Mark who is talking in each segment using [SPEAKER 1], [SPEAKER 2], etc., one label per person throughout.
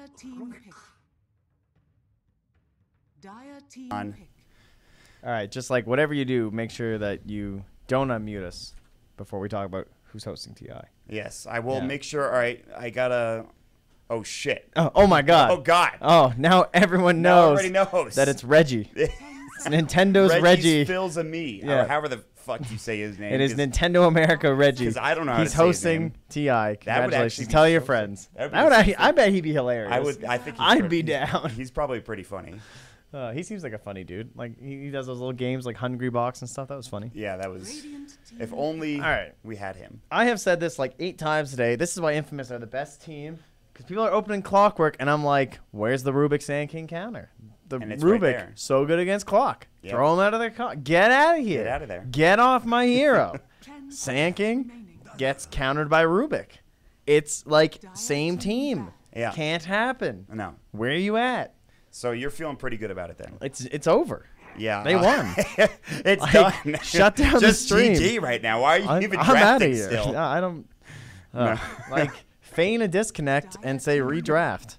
[SPEAKER 1] Dire team pick. Dire team pick.
[SPEAKER 2] All right, just like whatever you do, make sure that you don't unmute us before we talk about who's hosting TI.
[SPEAKER 3] Yes, I will make sure. All right, I gotta. Oh shit.
[SPEAKER 2] Oh my God.
[SPEAKER 3] Oh God.
[SPEAKER 2] Oh, now everyone knows. That it's Reggie. It's Nintendo's Reggie.
[SPEAKER 3] Phil's a me.
[SPEAKER 2] Yeah.
[SPEAKER 3] Or however the fuck you say his name.
[SPEAKER 2] It is Nintendo America Reggie.
[SPEAKER 3] Because I don't know how
[SPEAKER 2] He's
[SPEAKER 3] to say
[SPEAKER 2] hosting
[SPEAKER 3] his name.
[SPEAKER 2] TI. Congratulations. Tell your friends.
[SPEAKER 3] I
[SPEAKER 2] I bet he'd be hilarious.
[SPEAKER 3] I think
[SPEAKER 2] I'd be down.
[SPEAKER 3] He's probably pretty funny.
[SPEAKER 2] He seems like a funny dude. Like he does those little games like Hungry Box and stuff. That was funny.
[SPEAKER 3] Yeah, that was. If only we had him.
[SPEAKER 2] I have said this like 8 times today. This is why Infamous are the best team. Because people are opening Clockwork, and I'm like, where's the Rubik Sand King counter? The Rubik, right so good against Clock. Yep. Throw him out of their Get out of here.
[SPEAKER 3] Get out of there.
[SPEAKER 2] Get off my hero. Sand King gets countered by Rubik. It's like same team.
[SPEAKER 3] Yeah.
[SPEAKER 2] Can't happen.
[SPEAKER 3] No.
[SPEAKER 2] Where are you at?
[SPEAKER 3] So you're feeling pretty good about it then?
[SPEAKER 2] It's over.
[SPEAKER 3] Yeah.
[SPEAKER 2] They won.
[SPEAKER 3] It's done.
[SPEAKER 2] Shut down the stream.
[SPEAKER 3] Just GG right now. Why are you even
[SPEAKER 2] I'm
[SPEAKER 3] drafting
[SPEAKER 2] here.
[SPEAKER 3] still?
[SPEAKER 2] No, I don't. Like, feign a disconnect and say redraft.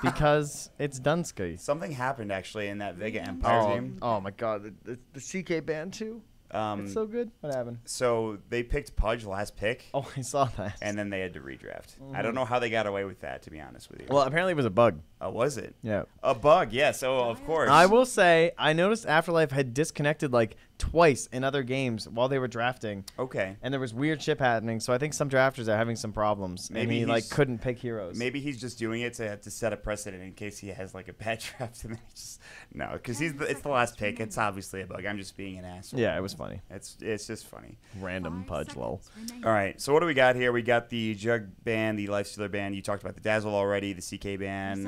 [SPEAKER 2] Because it's Dunsky.
[SPEAKER 3] Something happened, actually, in that Vega Empire game.
[SPEAKER 2] Oh, my God. The CK band, too? It's so good. What happened?
[SPEAKER 3] So they picked Pudge last pick.
[SPEAKER 2] Oh, I saw that.
[SPEAKER 3] And then they had to redraft. I don't know how they got away with that, to be honest with you.
[SPEAKER 2] Well, apparently it was a bug.
[SPEAKER 3] Oh, was it?
[SPEAKER 2] Yeah.
[SPEAKER 3] A bug, yes. Oh, of course.
[SPEAKER 2] I will say, I noticed Afterlife had disconnected like twice in other games while they were drafting.
[SPEAKER 3] Okay.
[SPEAKER 2] And there was weird shit happening, so I think some drafters are having some problems. Maybe he like couldn't pick heroes.
[SPEAKER 3] Maybe he's just doing it to set a precedent in case he has like a bad draft, and then he just because it's the last pick. It's obviously a bug. I'm just being an asshole.
[SPEAKER 2] Yeah, it was funny.
[SPEAKER 3] It's just funny.
[SPEAKER 2] Random Pudge lol.
[SPEAKER 3] All right, so what do we got here? We got the Jug ban, the Lifestealer ban. You talked about the Dazzle already, the CK ban.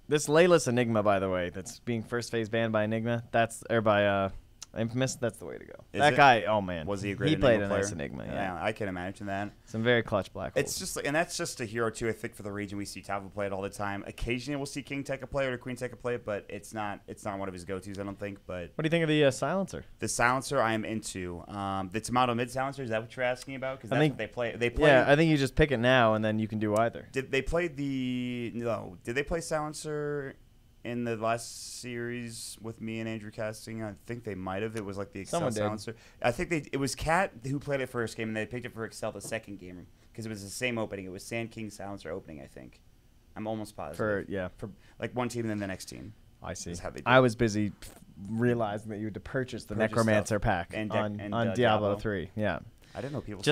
[SPEAKER 2] This Layla's Enigma, by the way, that's being first phase banned by Enigma. By Infamous. That's the way to go. That guy, oh man,
[SPEAKER 3] was he a great?
[SPEAKER 2] He played a
[SPEAKER 3] player?
[SPEAKER 2] nice Enigma. Yeah,
[SPEAKER 3] I can imagine that.
[SPEAKER 2] Some very clutch black holes.
[SPEAKER 3] It's just, and that's just a hero too. I think for the region, we see Tavo play it all the time. Occasionally, we'll see King Tekka play it or Queen Tekka play it, but it's not one of his go-tos. I don't think. But
[SPEAKER 2] what do you think of the silencer?
[SPEAKER 3] The silencer, I am into. The Tomato mid silencer. Is that what you're asking about? Because that's what they play. They play.
[SPEAKER 2] Yeah, I think you just pick it now, and then you can do either.
[SPEAKER 3] Did they play Did they play silencer in the last series with me and Andrew casting? I think they might have. It was like the Excel silencer. I think it was Kat who played it first game, and they picked it for Excel the second game because it was the same opening. It was Sand King silencer opening, I think. I'm almost positive. For like one team and then the next team.
[SPEAKER 2] I see.
[SPEAKER 3] How they
[SPEAKER 2] I was busy realizing that you had to purchase the Necromancer pack on Diablo 3. Yeah.
[SPEAKER 3] I didn't know people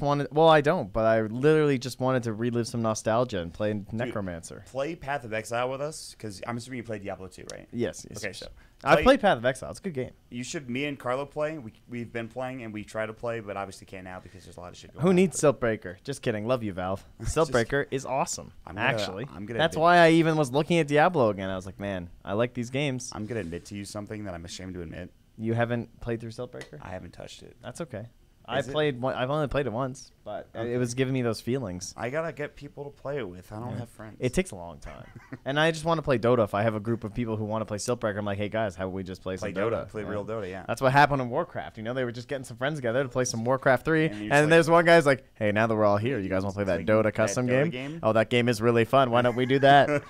[SPEAKER 2] wanted. Well, I don't, but I literally just wanted to relive some nostalgia and play Necromancer.
[SPEAKER 3] Play Path of Exile with us, because I'm assuming you played Diablo 2, right?
[SPEAKER 2] Yes.
[SPEAKER 3] Okay, so
[SPEAKER 2] I've played Path of Exile. It's a good game.
[SPEAKER 3] You should. Me and Carlo play. We've been playing, and we try to play, but obviously can't now because there's a lot of shit going on.
[SPEAKER 2] Who needs Siltbreaker? Just kidding. Love you, Valve. Siltbreaker is awesome. Actually,
[SPEAKER 3] I'm
[SPEAKER 2] that's why I even was looking at Diablo again. I was like, man, I like these games.
[SPEAKER 3] I'm gonna admit to you something that I'm ashamed to admit.
[SPEAKER 2] You haven't played through Siltbreaker?
[SPEAKER 3] I haven't touched it.
[SPEAKER 2] That's okay. I've only played it once, but it was giving me those feelings.
[SPEAKER 3] I gotta get people to play it with. I don't have friends.
[SPEAKER 2] It takes a long time, and I just want to play Dota. If I have a group of people who want to play Siltbreaker, I'm like, hey guys, how about we just play some Dota?
[SPEAKER 3] Play real Dota, yeah.
[SPEAKER 2] That's what happened in Warcraft. You know, they were just getting some friends together to play some Warcraft 3, and there's one guy's like, hey, now that we're all here, you guys want to play that Dota custom game? Oh, that game is really fun. Why don't we do that?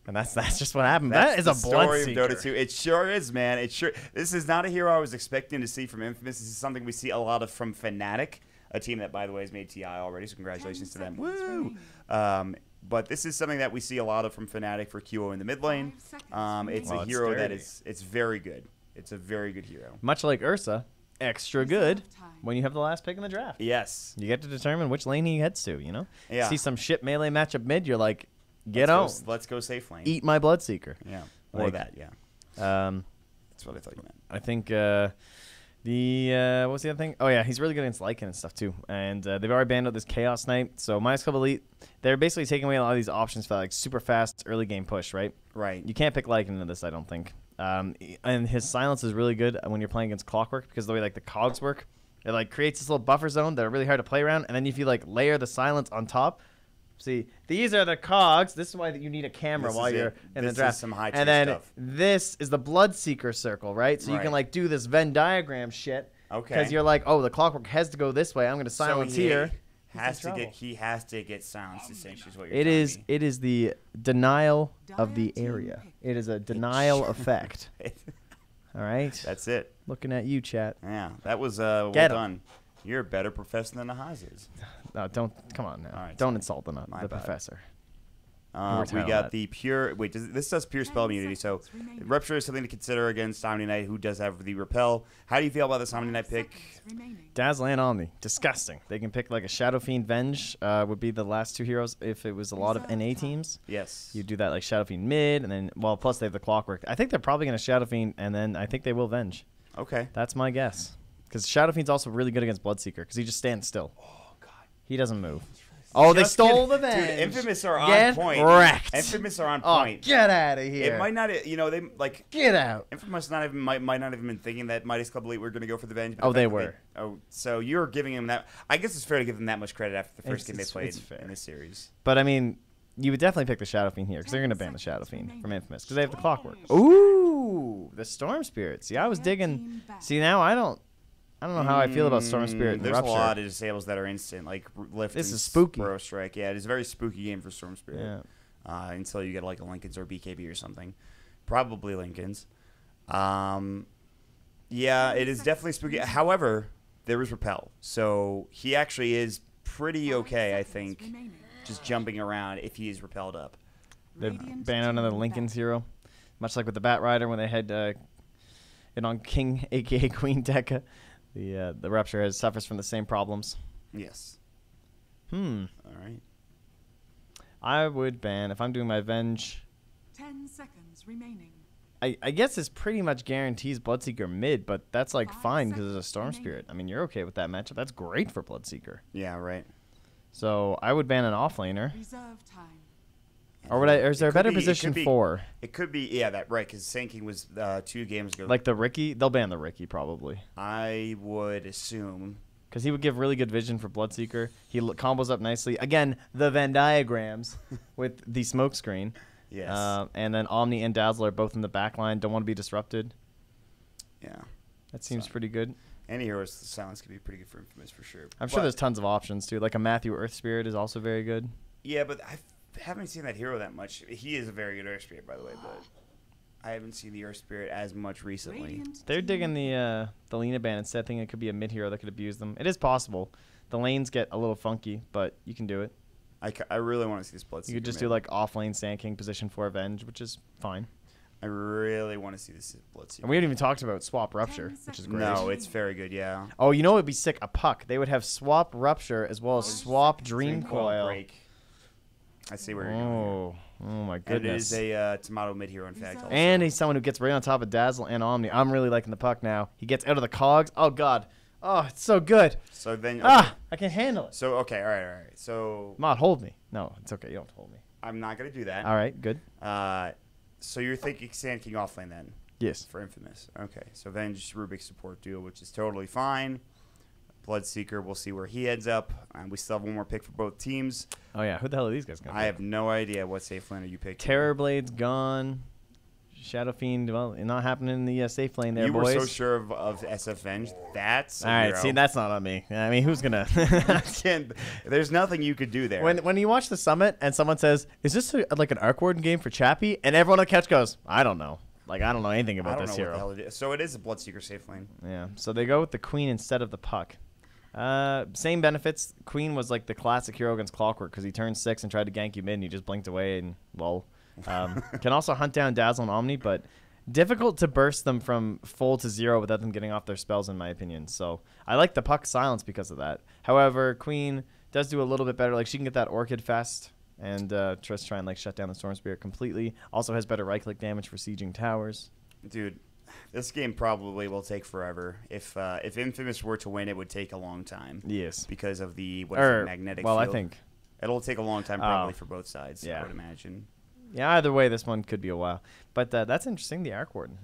[SPEAKER 2] And that's just what happened. That is a Bloodseeker.
[SPEAKER 3] Dota 2. It sure is, man. This is not a hero I was expecting to see from Infamous. This is something we see a lot of from Fnatic, a team that, by the way, has made TI already. So congratulations to them. Woo! But this is something that we see a lot of from Fnatic for QO in the mid lane. It's a hero that it's very good. It's a very good hero.
[SPEAKER 2] Much like Ursa, extra good when you have the last pick in the draft.
[SPEAKER 3] Yes.
[SPEAKER 2] You get to determine which lane he heads to. You know.
[SPEAKER 3] Yeah.
[SPEAKER 2] See some shit melee matchup mid. You're like. Let's
[SPEAKER 3] go safe lane.
[SPEAKER 2] Eat my Bloodseeker.
[SPEAKER 3] Yeah. Or that, yeah. That's what I thought you meant.
[SPEAKER 2] I think what's the other thing? Oh, yeah, he's really good against Lycan and stuff, too. And they've already banned out this Chaos Knight. So minus couple elite, they're basically taking away a lot of these options for like super fast early game push, right?
[SPEAKER 3] Right.
[SPEAKER 2] You can't pick Lycan into this, I don't think. And his silence is really good when you're playing against Clockwork because the way like the cogs work, it like creates this little buffer zone that are really hard to play around. And then if you like layer the silence on top, see, these are the cogs. This is why you need a camera while you're in the draft.
[SPEAKER 3] Some high
[SPEAKER 2] and then
[SPEAKER 3] stuff.
[SPEAKER 2] This is the Bloodseeker circle, right? So you can like do this Venn diagram shit.
[SPEAKER 3] Okay.
[SPEAKER 2] Because you're like, oh, the Clockwork has to go this way. I'm going to silence here.
[SPEAKER 3] He has to get silenced. Essentially, is what you're
[SPEAKER 2] It
[SPEAKER 3] telling
[SPEAKER 2] is.
[SPEAKER 3] me.
[SPEAKER 2] It is the denial of the area. It is a denial effect. All right.
[SPEAKER 3] That's it.
[SPEAKER 2] Looking at you, chat.
[SPEAKER 3] Yeah, that was well
[SPEAKER 2] Get 'em.
[SPEAKER 3] done. You're a better professor than the Haas is.
[SPEAKER 2] No, don't. Come on now.
[SPEAKER 3] All right,
[SPEAKER 2] Don't
[SPEAKER 3] sorry.
[SPEAKER 2] insult the
[SPEAKER 3] My bad.
[SPEAKER 2] professor.
[SPEAKER 3] We
[SPEAKER 2] title
[SPEAKER 3] got
[SPEAKER 2] that.
[SPEAKER 3] the pure. Wait, this does pure spell immunity. So, Rupture is something to consider against Omni Knight, who does have the repel. How do you feel about this Omni Knight pick?
[SPEAKER 2] Dazzle and Omni. Disgusting. They can pick like a Shadow Fiend Venge would be the last two heroes if it was a lot of NA teams.
[SPEAKER 3] Yes.
[SPEAKER 2] You do that like Shadow Fiend mid, and then, well, plus they have the Clockwork. I think they're probably going to Shadow Fiend, and then I think they will Venge.
[SPEAKER 3] Okay.
[SPEAKER 2] That's my guess. Because Shadow Fiend's also really good against Bloodseeker, because he just stands still.
[SPEAKER 3] Oh, God.
[SPEAKER 2] He doesn't move. Oh, they
[SPEAKER 3] Just
[SPEAKER 2] stole
[SPEAKER 3] kidding.
[SPEAKER 2] the Venge.
[SPEAKER 3] Dude, Infamous are on
[SPEAKER 2] Get
[SPEAKER 3] point.
[SPEAKER 2] wrecked.
[SPEAKER 3] Infamous are on
[SPEAKER 2] Oh,
[SPEAKER 3] point.
[SPEAKER 2] get out of here.
[SPEAKER 3] It might not, they like.
[SPEAKER 2] Get out.
[SPEAKER 3] Infamous might not have even been thinking that Midas Club Elite were going to go for the Venge. But
[SPEAKER 2] Oh,
[SPEAKER 3] the
[SPEAKER 2] they
[SPEAKER 3] fact that
[SPEAKER 2] were.
[SPEAKER 3] So you're giving them that. I guess it's fair to give them that much credit after the first game they
[SPEAKER 2] It's
[SPEAKER 3] played
[SPEAKER 2] fair.
[SPEAKER 3] in this series.
[SPEAKER 2] But, I mean, you would definitely pick the Shadow Fiend here, because they're going to ban the Shadow Fiend from Infamous, because they have the Clockwork. Ooh, the Storm Spirit. See, I was digging. See, now I don't know how I feel about Storm Spirit and
[SPEAKER 3] There's
[SPEAKER 2] Rupture.
[SPEAKER 3] a lot of disables that are instant, like Lift.
[SPEAKER 2] This
[SPEAKER 3] and
[SPEAKER 2] is spooky.
[SPEAKER 3] Burrow Strike. Yeah, it is a very spooky game for Storm Spirit.
[SPEAKER 2] Yeah.
[SPEAKER 3] Until you get like a Lincoln's or BKB or something. Probably Lincoln's. Yeah, it is definitely spooky. However, there is Repel. So he actually is pretty okay, I think, just jumping around if he is repelled up.
[SPEAKER 2] They ban another Lincoln's hero, much like with the Bat Rider when they had it on King, a.k.a. Queen Dekka. The Rupture suffers from the same problems.
[SPEAKER 3] Yes.
[SPEAKER 2] All
[SPEAKER 3] right.
[SPEAKER 2] I would ban, if I'm doing my Venge,
[SPEAKER 1] 10 seconds remaining.
[SPEAKER 2] I guess this pretty much guarantees Bloodseeker mid, but that's like
[SPEAKER 1] 5
[SPEAKER 2] fine because
[SPEAKER 1] seconds
[SPEAKER 2] it's a Storm
[SPEAKER 1] remaining.
[SPEAKER 2] Spirit. I mean, you're okay with that matchup. That's great for Bloodseeker.
[SPEAKER 3] Yeah, right.
[SPEAKER 2] So I would ban an offlaner.
[SPEAKER 1] Reserve time.
[SPEAKER 2] Or is there a better position for?
[SPEAKER 3] It could be, yeah, that right, because Sand King was 2 games ago.
[SPEAKER 2] Like the Ricky? They'll ban the Ricky probably.
[SPEAKER 3] I would assume.
[SPEAKER 2] Because he would give really good vision for Bloodseeker. He combos up nicely. Again, the Venn diagrams with the smoke screen.
[SPEAKER 3] Yes.
[SPEAKER 2] And then Omni and Dazzler are both in the back line. Don't want to be disrupted.
[SPEAKER 3] Yeah.
[SPEAKER 2] That seems pretty good.
[SPEAKER 3] Any hero's silence could be pretty good for Infamous for sure.
[SPEAKER 2] I'm sure there's tons of options too. Like a Matthew Earth Spirit is also very good.
[SPEAKER 3] Yeah, but I haven't seen that hero that much. He is a very good Earth Spirit, by the way, but I haven't seen the Earth Spirit as much recently.
[SPEAKER 1] Radiant
[SPEAKER 2] They're
[SPEAKER 1] team
[SPEAKER 2] digging the Lena ban instead, thinking it could be a mid hero that could abuse them. It is possible. The lanes get a little funky, but you can do it.
[SPEAKER 3] I really want to see this Bloodseeker.
[SPEAKER 2] You could just do like off lane Sand King position for Avenge, which is fine.
[SPEAKER 3] I really want to see this Bloodseeker.
[SPEAKER 2] And we haven't even talked about Swap Rupture, which is great.
[SPEAKER 3] No, it's very good, yeah.
[SPEAKER 2] Oh, you know what would be sick? A puck. They would have Swap Rupture as well as Swap Dream Coil.
[SPEAKER 3] Break. I see where you're going.
[SPEAKER 2] Oh my
[SPEAKER 3] And
[SPEAKER 2] goodness.
[SPEAKER 3] it is a tomato mid hero, in fact. Also.
[SPEAKER 2] And he's someone who gets right on top of Dazzle and Omni. I'm really liking the puck now. He gets out of the cogs. Oh god. Oh, it's so good.
[SPEAKER 3] So then,
[SPEAKER 2] I can handle it.
[SPEAKER 3] So okay, all right. So
[SPEAKER 2] Mod, hold me. No, it's okay. You don't have to hold me.
[SPEAKER 3] I'm not gonna do that.
[SPEAKER 2] All right, good.
[SPEAKER 3] So you're thinking Sand King offlane then?
[SPEAKER 2] Yes.
[SPEAKER 3] For Infamous. Okay. So Venge Rubik support duo, which is totally fine. Bloodseeker, we'll see where he ends up. We still have one more pick for both teams.
[SPEAKER 2] Oh yeah, who the hell are these guys gonna
[SPEAKER 3] I have no idea what safe laner you picked.
[SPEAKER 2] Terrorblade's gone. Shadow Fiend, well, not happening in the safe lane there,
[SPEAKER 3] You
[SPEAKER 2] boys.
[SPEAKER 3] were so sure of SF Venge. That's a
[SPEAKER 2] All right,
[SPEAKER 3] hero.
[SPEAKER 2] see, that's not on me. I mean, who's gonna?
[SPEAKER 3] There's nothing you could do there.
[SPEAKER 2] When you watch the summit and someone says, "Is this like an Arc Warden game for Chappie?" and everyone on the catch goes, "I don't know. Like I don't know anything about this hero."
[SPEAKER 3] What the hell it is. So it is a Bloodseeker safe lane.
[SPEAKER 2] Yeah. So they go with the Queen instead of the puck. Same benefits. Queen was like the classic hero against Clockwork because he turned 6 and tried to gank you mid and you just blinked away and lol. Can also hunt down Dazzle and Omni, but difficult to burst them from full to 0 without them getting off their spells, in my opinion. So I like the puck silence because of that. However, Queen does do a little bit better. Like she can get that Orchid fast and just try and like shut down the Storm Spirit completely. Also has better right click damage for sieging towers.
[SPEAKER 3] Dude, this game probably will take forever. If Infamous were to win, it would take a long time.
[SPEAKER 2] Yes.
[SPEAKER 3] Because of the magnetic
[SPEAKER 2] well,
[SPEAKER 3] field.
[SPEAKER 2] I think
[SPEAKER 3] It'll take a long time probably for both sides,
[SPEAKER 2] yeah.
[SPEAKER 3] I would imagine.
[SPEAKER 2] Yeah, either way, this one could be a while. But that's interesting, the Arc Warden.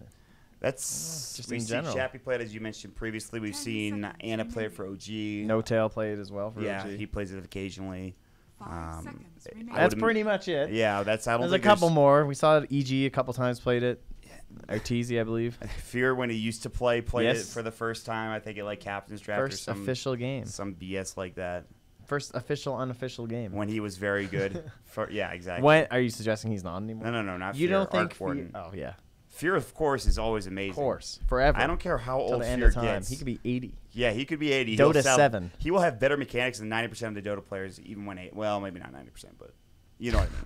[SPEAKER 3] That's
[SPEAKER 2] just
[SPEAKER 3] we've
[SPEAKER 2] in
[SPEAKER 3] seen
[SPEAKER 2] general.
[SPEAKER 3] Chappie play it, as you mentioned previously. We've seen Anna play it for OG.
[SPEAKER 2] No Tail played as well for
[SPEAKER 3] yeah,
[SPEAKER 2] OG.
[SPEAKER 3] he plays it occasionally.
[SPEAKER 1] 5 seconds remaining.
[SPEAKER 2] That's pretty much it.
[SPEAKER 3] Yeah, that's I don't
[SPEAKER 2] There's a
[SPEAKER 3] think
[SPEAKER 2] couple more. We saw EG a couple times played it. Arteezy, I believe.
[SPEAKER 3] Fear when he used to played
[SPEAKER 2] Yes.
[SPEAKER 3] it for the first time. I think it like Captain's Draft
[SPEAKER 2] First
[SPEAKER 3] or some
[SPEAKER 2] official game.
[SPEAKER 3] some BS like that.
[SPEAKER 2] first official unofficial game.
[SPEAKER 3] when he was very good. Yeah, exactly.
[SPEAKER 2] When are you suggesting he's not anymore?
[SPEAKER 3] No, not
[SPEAKER 2] You
[SPEAKER 3] Fear.
[SPEAKER 2] don't think?
[SPEAKER 3] Arc Warden.
[SPEAKER 2] Oh yeah,
[SPEAKER 3] Fear, of course, is always amazing.
[SPEAKER 2] of course, forever.
[SPEAKER 3] I don't care how
[SPEAKER 2] Till
[SPEAKER 3] old
[SPEAKER 2] the end
[SPEAKER 3] Fear
[SPEAKER 2] of time.
[SPEAKER 3] gets.
[SPEAKER 2] He could be 80.
[SPEAKER 3] Yeah, he could be 80.
[SPEAKER 2] Dota 7.
[SPEAKER 3] He will have better mechanics than 90% of the Dota players, even when 8. Well, maybe not 90%, but you know what I mean.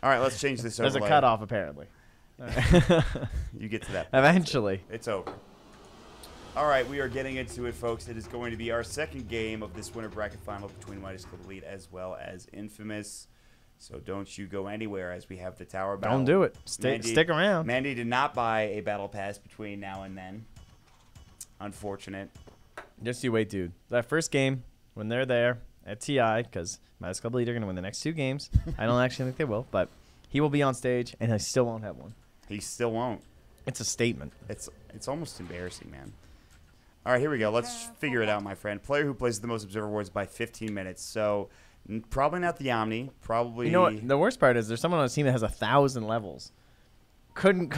[SPEAKER 3] All right, let's change this over.
[SPEAKER 2] There's a cutoff apparently.
[SPEAKER 3] You get to that.
[SPEAKER 2] Eventually.
[SPEAKER 3] It's over. All right, we are getting into it, folks. It is going to be our second game of this winter bracket final between Midas Club Elite as well as Infamous. So don't you go anywhere as we have the tower battle.
[SPEAKER 2] Don't do it.
[SPEAKER 3] Mandy,
[SPEAKER 2] Stick around.
[SPEAKER 3] Mandy did not buy a battle pass between now and then. Unfortunate.
[SPEAKER 2] Just you wait, dude. That first game, when they're there at TI, because Midas Club Elite are going to win the next 2 games. I don't actually think they will, but he will be on stage, and he still won't have one.
[SPEAKER 3] He still won't.
[SPEAKER 2] It's a statement.
[SPEAKER 3] It's almost embarrassing, man. All right, here we go. Let's figure it out, my friend. Player who plays the most observer awards by 15 minutes. So probably not the Omni. Probably.
[SPEAKER 2] You know what? The worst part is there's someone on the team that has 1,000 levels. Couldn't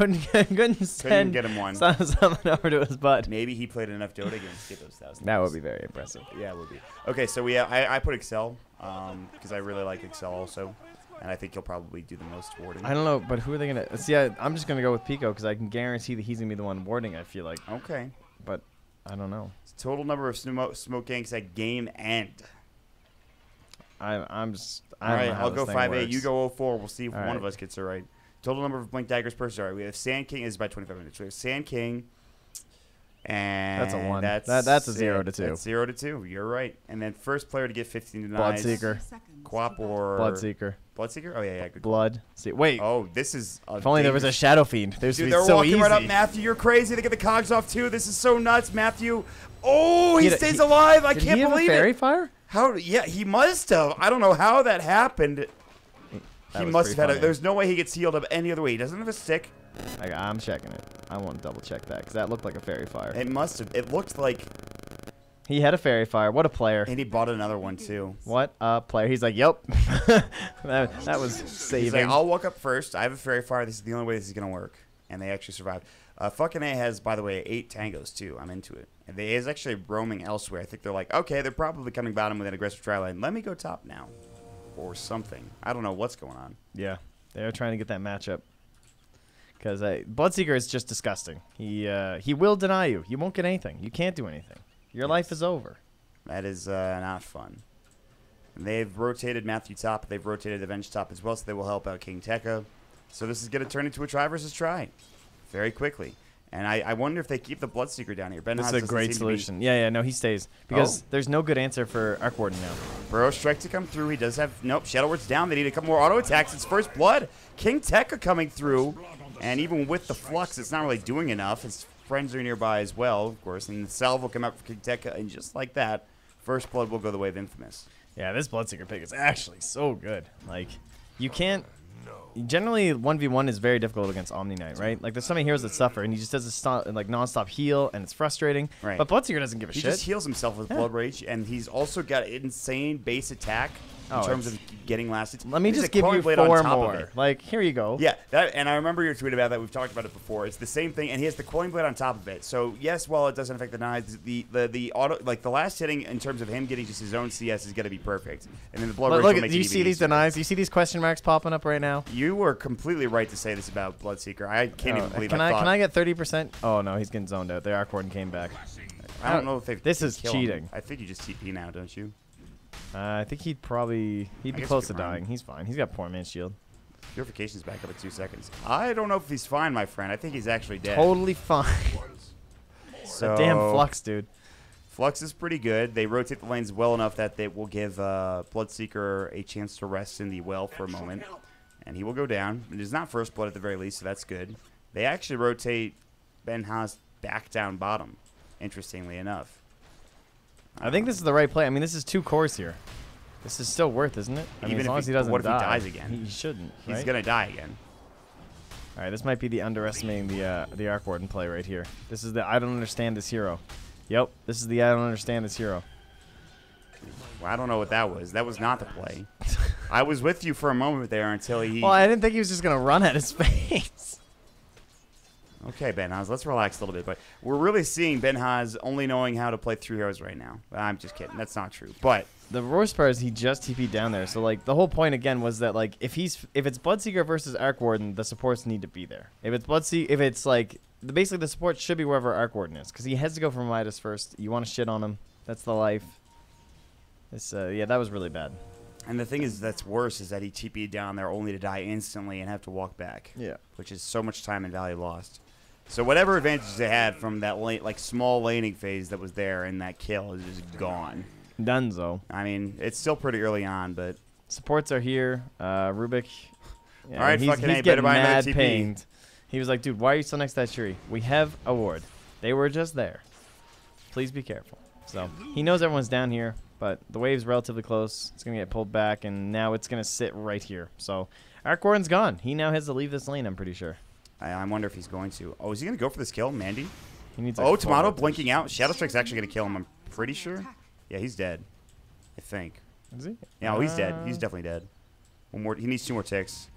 [SPEAKER 2] send
[SPEAKER 3] get him one.
[SPEAKER 2] someone over to his butt.
[SPEAKER 3] Maybe he played enough Dota games to get those 1,000.
[SPEAKER 2] That would be very impressive.
[SPEAKER 3] Yeah, it would be. Okay, so I put Excel because I really like Excel also, and I think he'll probably do the most warding.
[SPEAKER 2] I don't know, but who are they gonna? See, I'm just gonna go with Pico because I can guarantee that he's gonna be the one warding. I feel like.
[SPEAKER 3] Okay.
[SPEAKER 2] But I don't know.
[SPEAKER 3] Total number of smoke ganks at game end.
[SPEAKER 2] I'm just.
[SPEAKER 3] All right, I'll go 5-8. You go 0-4. We'll see if
[SPEAKER 2] All
[SPEAKER 3] one
[SPEAKER 2] right.
[SPEAKER 3] of us gets it right. Total number of blink daggers per star. We have Sand King is by 25 minutes. We have Sand King, and
[SPEAKER 2] That's a 1.
[SPEAKER 3] That's
[SPEAKER 2] That's a 0
[SPEAKER 3] it.
[SPEAKER 2] to 2.
[SPEAKER 3] That's 0 to 2. You're right. And then first player to get 15 denies.
[SPEAKER 2] Bloodseeker.
[SPEAKER 3] Quap or
[SPEAKER 2] Bloodseeker.
[SPEAKER 3] Bloodseeker? Oh yeah, good.
[SPEAKER 2] Blood. See, wait.
[SPEAKER 3] Oh, this is.
[SPEAKER 2] If only there was a Shadow Fiend. There's
[SPEAKER 3] Dude,
[SPEAKER 2] be
[SPEAKER 3] they're
[SPEAKER 2] so
[SPEAKER 3] walking
[SPEAKER 2] easy.
[SPEAKER 3] right up, Matthew. You're crazy. They get the cogs off too. This is so nuts, Matthew. Oh, he
[SPEAKER 2] He-
[SPEAKER 3] stays alive. I
[SPEAKER 2] Did
[SPEAKER 3] can't
[SPEAKER 2] he have
[SPEAKER 3] believe
[SPEAKER 2] a fairy
[SPEAKER 3] it.
[SPEAKER 2] fire?
[SPEAKER 3] How? Yeah, he must have. I don't know how that happened.
[SPEAKER 2] That
[SPEAKER 3] He
[SPEAKER 2] was
[SPEAKER 3] must have
[SPEAKER 2] pretty
[SPEAKER 3] had.
[SPEAKER 2] funny.
[SPEAKER 3] There's no way he gets healed up any other way. He doesn't have a stick.
[SPEAKER 2] I'm checking it. I want to double check that because that looked like a fairy fire.
[SPEAKER 3] It must have. It looked like.
[SPEAKER 2] He had a fairy fire. What a player.
[SPEAKER 3] And he bought another one too.
[SPEAKER 2] What a player. He's like, yep. that was
[SPEAKER 3] He's
[SPEAKER 2] saving.
[SPEAKER 3] like, I'll walk up first. I have a fairy fire. This is the only way this is gonna work. And they actually survived. Fucking A has, by the way, 8 tangos too. I'm into it. And they is actually roaming elsewhere. I think they're like, okay, they're probably coming bottom with an aggressive try line. Let me go top now, or something. I don't know what's going on.
[SPEAKER 2] Yeah, they're trying to get that matchup. Because Bloodseeker is just disgusting. He will deny you. You won't get anything. You can't do anything. Your life is over.
[SPEAKER 3] That is not fun. And they've rotated Matthew top. They've rotated Avenge top as well, so they will help out King Tekka. So this is going to turn into a try versus try very quickly. And I wonder if they keep the Bloodseeker down here. Ben
[SPEAKER 2] This
[SPEAKER 3] Haas
[SPEAKER 2] is a
[SPEAKER 3] doesn't
[SPEAKER 2] great
[SPEAKER 3] seem to be-
[SPEAKER 2] solution. Yeah, no, he stays. Because there's no good answer for Arc Warden now.
[SPEAKER 3] Burrow strike to come through. He does have nope. Shadow Word's down. They need a couple more auto attacks. It's first blood. King Tekka coming through, and even with the flux, it's not really doing enough. His friends are nearby as well, of course, and the salve will come out for King Tekka, and just like that, first blood will go the way of Infamous.
[SPEAKER 2] Yeah, this Bloodseeker pick is actually so good. Like, you can't. Generally, 1v1 is very difficult against Omni Knight, right? Like, there's so many heroes that suffer, and he just does a non-stop heal, and it's frustrating.
[SPEAKER 3] Right.
[SPEAKER 2] But Bloodseeker doesn't give a
[SPEAKER 3] He
[SPEAKER 2] shit.
[SPEAKER 3] just heals himself with Blood Rage, and he's also got insane base attack in terms of getting last.
[SPEAKER 2] Let me
[SPEAKER 3] There's
[SPEAKER 2] just
[SPEAKER 3] a
[SPEAKER 2] give
[SPEAKER 3] Coin
[SPEAKER 2] you
[SPEAKER 3] Blade on
[SPEAKER 2] 4
[SPEAKER 3] top of
[SPEAKER 2] more.
[SPEAKER 3] it.
[SPEAKER 2] Like, here you go.
[SPEAKER 3] Yeah, that, and I remember your tweet about that. We've talked about it before. It's the same thing, and he has the Coin Blade on top of it. So yes, while it doesn't affect the knives, the auto, like the last hitting in terms of him getting just his own CS is going to be perfect, and then the Blood Rage
[SPEAKER 2] Look,
[SPEAKER 3] will make
[SPEAKER 2] do
[SPEAKER 3] it
[SPEAKER 2] you
[SPEAKER 3] even
[SPEAKER 2] see these
[SPEAKER 3] easier.
[SPEAKER 2] denies? Do you see these question marks popping up right now?
[SPEAKER 3] You were completely right to say this about Bloodseeker. I can't even believe
[SPEAKER 2] can
[SPEAKER 3] I thought.
[SPEAKER 2] Can I get 30%? Oh no, he's getting zoned out. The Arc Warden came back.
[SPEAKER 3] I don't know if they've.
[SPEAKER 2] This is
[SPEAKER 3] kill him.
[SPEAKER 2] cheating.
[SPEAKER 3] I think you just TP now, don't you?
[SPEAKER 2] I think he'd be
[SPEAKER 3] guess
[SPEAKER 2] close
[SPEAKER 3] you
[SPEAKER 2] to
[SPEAKER 3] could run.
[SPEAKER 2] dying. He's fine. He's got poor man's shield.
[SPEAKER 3] Purification's back up at 2 seconds. I don't know if he's fine, my friend. I think he's actually dead.
[SPEAKER 2] Totally fine.
[SPEAKER 3] So,
[SPEAKER 2] That damn Flux, dude.
[SPEAKER 3] Flux is pretty good. They rotate the lanes well enough that they will give Bloodseeker a chance to rest in the well for a moment. And he will go down. It is not first blood at the very least, so that's good. They actually rotate Ben Haas back down bottom, interestingly enough.
[SPEAKER 2] I think this is the right play. I mean, this is 2 cores here. This is still worth, isn't it? I mean,
[SPEAKER 3] Even
[SPEAKER 2] as
[SPEAKER 3] if
[SPEAKER 2] long
[SPEAKER 3] he-
[SPEAKER 2] as he doesn't
[SPEAKER 3] what if he
[SPEAKER 2] die.
[SPEAKER 3] dies again?
[SPEAKER 2] He shouldn't.
[SPEAKER 3] He's
[SPEAKER 2] right?
[SPEAKER 3] going to die again.
[SPEAKER 2] All right, this might be the underestimating the Arc Warden play right here. This is the I don't understand this hero. Yep, this is the I don't understand this hero.
[SPEAKER 3] Well, I don't know what that was. That was not the play. I was with you for a moment there until he...
[SPEAKER 2] Well, I didn't think he was just gonna run at his face.
[SPEAKER 3] Okay, Ben Haas, let's relax a little bit. But we're really seeing Ben Haas only knowing how to play 3 heroes right now. I'm just kidding. That's not true. But
[SPEAKER 2] The worst part is he just TP'd down there. So, like, the whole point, again, was that, like, if it's Bloodseeker versus Arc Warden, the supports need to be there. If it's, like, basically the support should be wherever Arc Warden is. Because he has to go for Midas first. You want to shit on him. That's the life. Yeah, that was really bad.
[SPEAKER 3] And the thing is that's worse is that he TP'd down there only to die instantly and have to walk back.
[SPEAKER 2] Yeah.
[SPEAKER 3] Which is so much time and value lost. So whatever advantages they had from that small laning phase that was there and that kill is just gone.
[SPEAKER 2] Dunzo.
[SPEAKER 3] I mean, it's still pretty early on, but
[SPEAKER 2] Supports are here. Rubik. Yeah,
[SPEAKER 3] all right,
[SPEAKER 2] he's
[SPEAKER 3] fucking A, better
[SPEAKER 2] getting
[SPEAKER 3] buy another
[SPEAKER 2] mad
[SPEAKER 3] TP.
[SPEAKER 2] pinged. He was like, dude, why are you still next to that tree? We have a ward. They were just there. Please be careful. So he knows everyone's down here, but the wave's relatively close. It's going to get pulled back, and now it's going to sit right here. So Arc Warden's gone. He now has to leave this lane, I'm pretty sure.
[SPEAKER 3] I wonder if he's going to. Oh, is he going to go for this kill, Mandy?
[SPEAKER 2] He needs
[SPEAKER 3] Oh,
[SPEAKER 2] like
[SPEAKER 3] Tomato
[SPEAKER 2] 4
[SPEAKER 3] blinking out. Shadow Strike's actually going to kill him, I'm pretty sure. Yeah, he's dead. I think.
[SPEAKER 2] Is he?
[SPEAKER 3] Yeah, he's dead. He's definitely dead. One more. He needs 2 more ticks.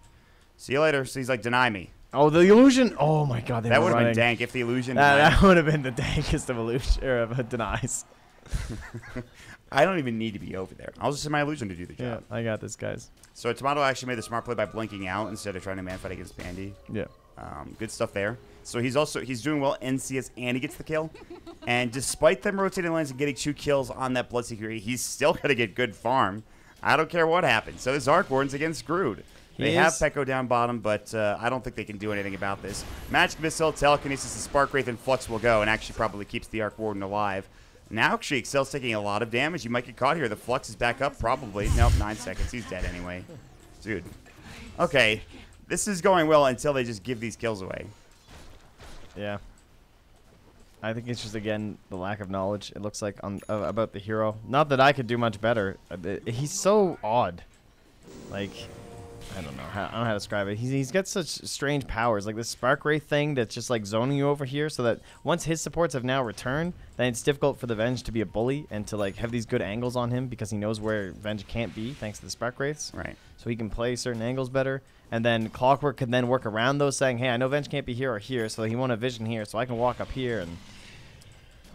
[SPEAKER 3] See you later. So he's like, deny me.
[SPEAKER 2] Oh, the illusion. Oh, my God.
[SPEAKER 3] That would have been dank if the illusion.
[SPEAKER 2] That would have been the dankest of illusion or of denies.
[SPEAKER 3] I don't even need to be over there. I'll just send my illusion to do the
[SPEAKER 2] Yeah,
[SPEAKER 3] job.
[SPEAKER 2] I got this, guys.
[SPEAKER 3] So Tomato actually made the smart play by blinking out instead of trying to man fight against Bandy.
[SPEAKER 2] Yeah.
[SPEAKER 3] Good stuff there. So he's doing well in CS and he gets the kill. And despite them rotating lanes and getting 2 kills on that Bloodseeker, he's still going to get good farm. I don't care what happens. So this Arc Warden's again screwed. They have Pekko down bottom, but I don't think they can do anything about this. Magic Missile, Telekinesis, and Spark Wraith and Flux will go and actually probably keeps the Arc Warden alive. Now actually Excel's taking a lot of damage. You might get caught here. The Flux is back up probably. Nope, 9 seconds. He's dead anyway. Dude. Okay. This is going well until they just give these kills away.
[SPEAKER 2] Yeah. I think it's just, again, the lack of knowledge, it looks like, about the hero. Not that I could do much better. He's so odd. Like, I don't know how to describe it. He's got such strange powers. Like this Spark Wraith thing that's just, like, zoning you over here so that once his supports have now returned, then it's difficult for the Venge to be a bully and to, like, have these good angles on him because he knows where Venge can't be thanks to the Spark Wraiths.
[SPEAKER 3] Right.
[SPEAKER 2] So he can play certain angles better. And then Clockwork can then work around those, saying, hey, I know Venge can't be here or here, so he won't have vision here, so I can walk up here. And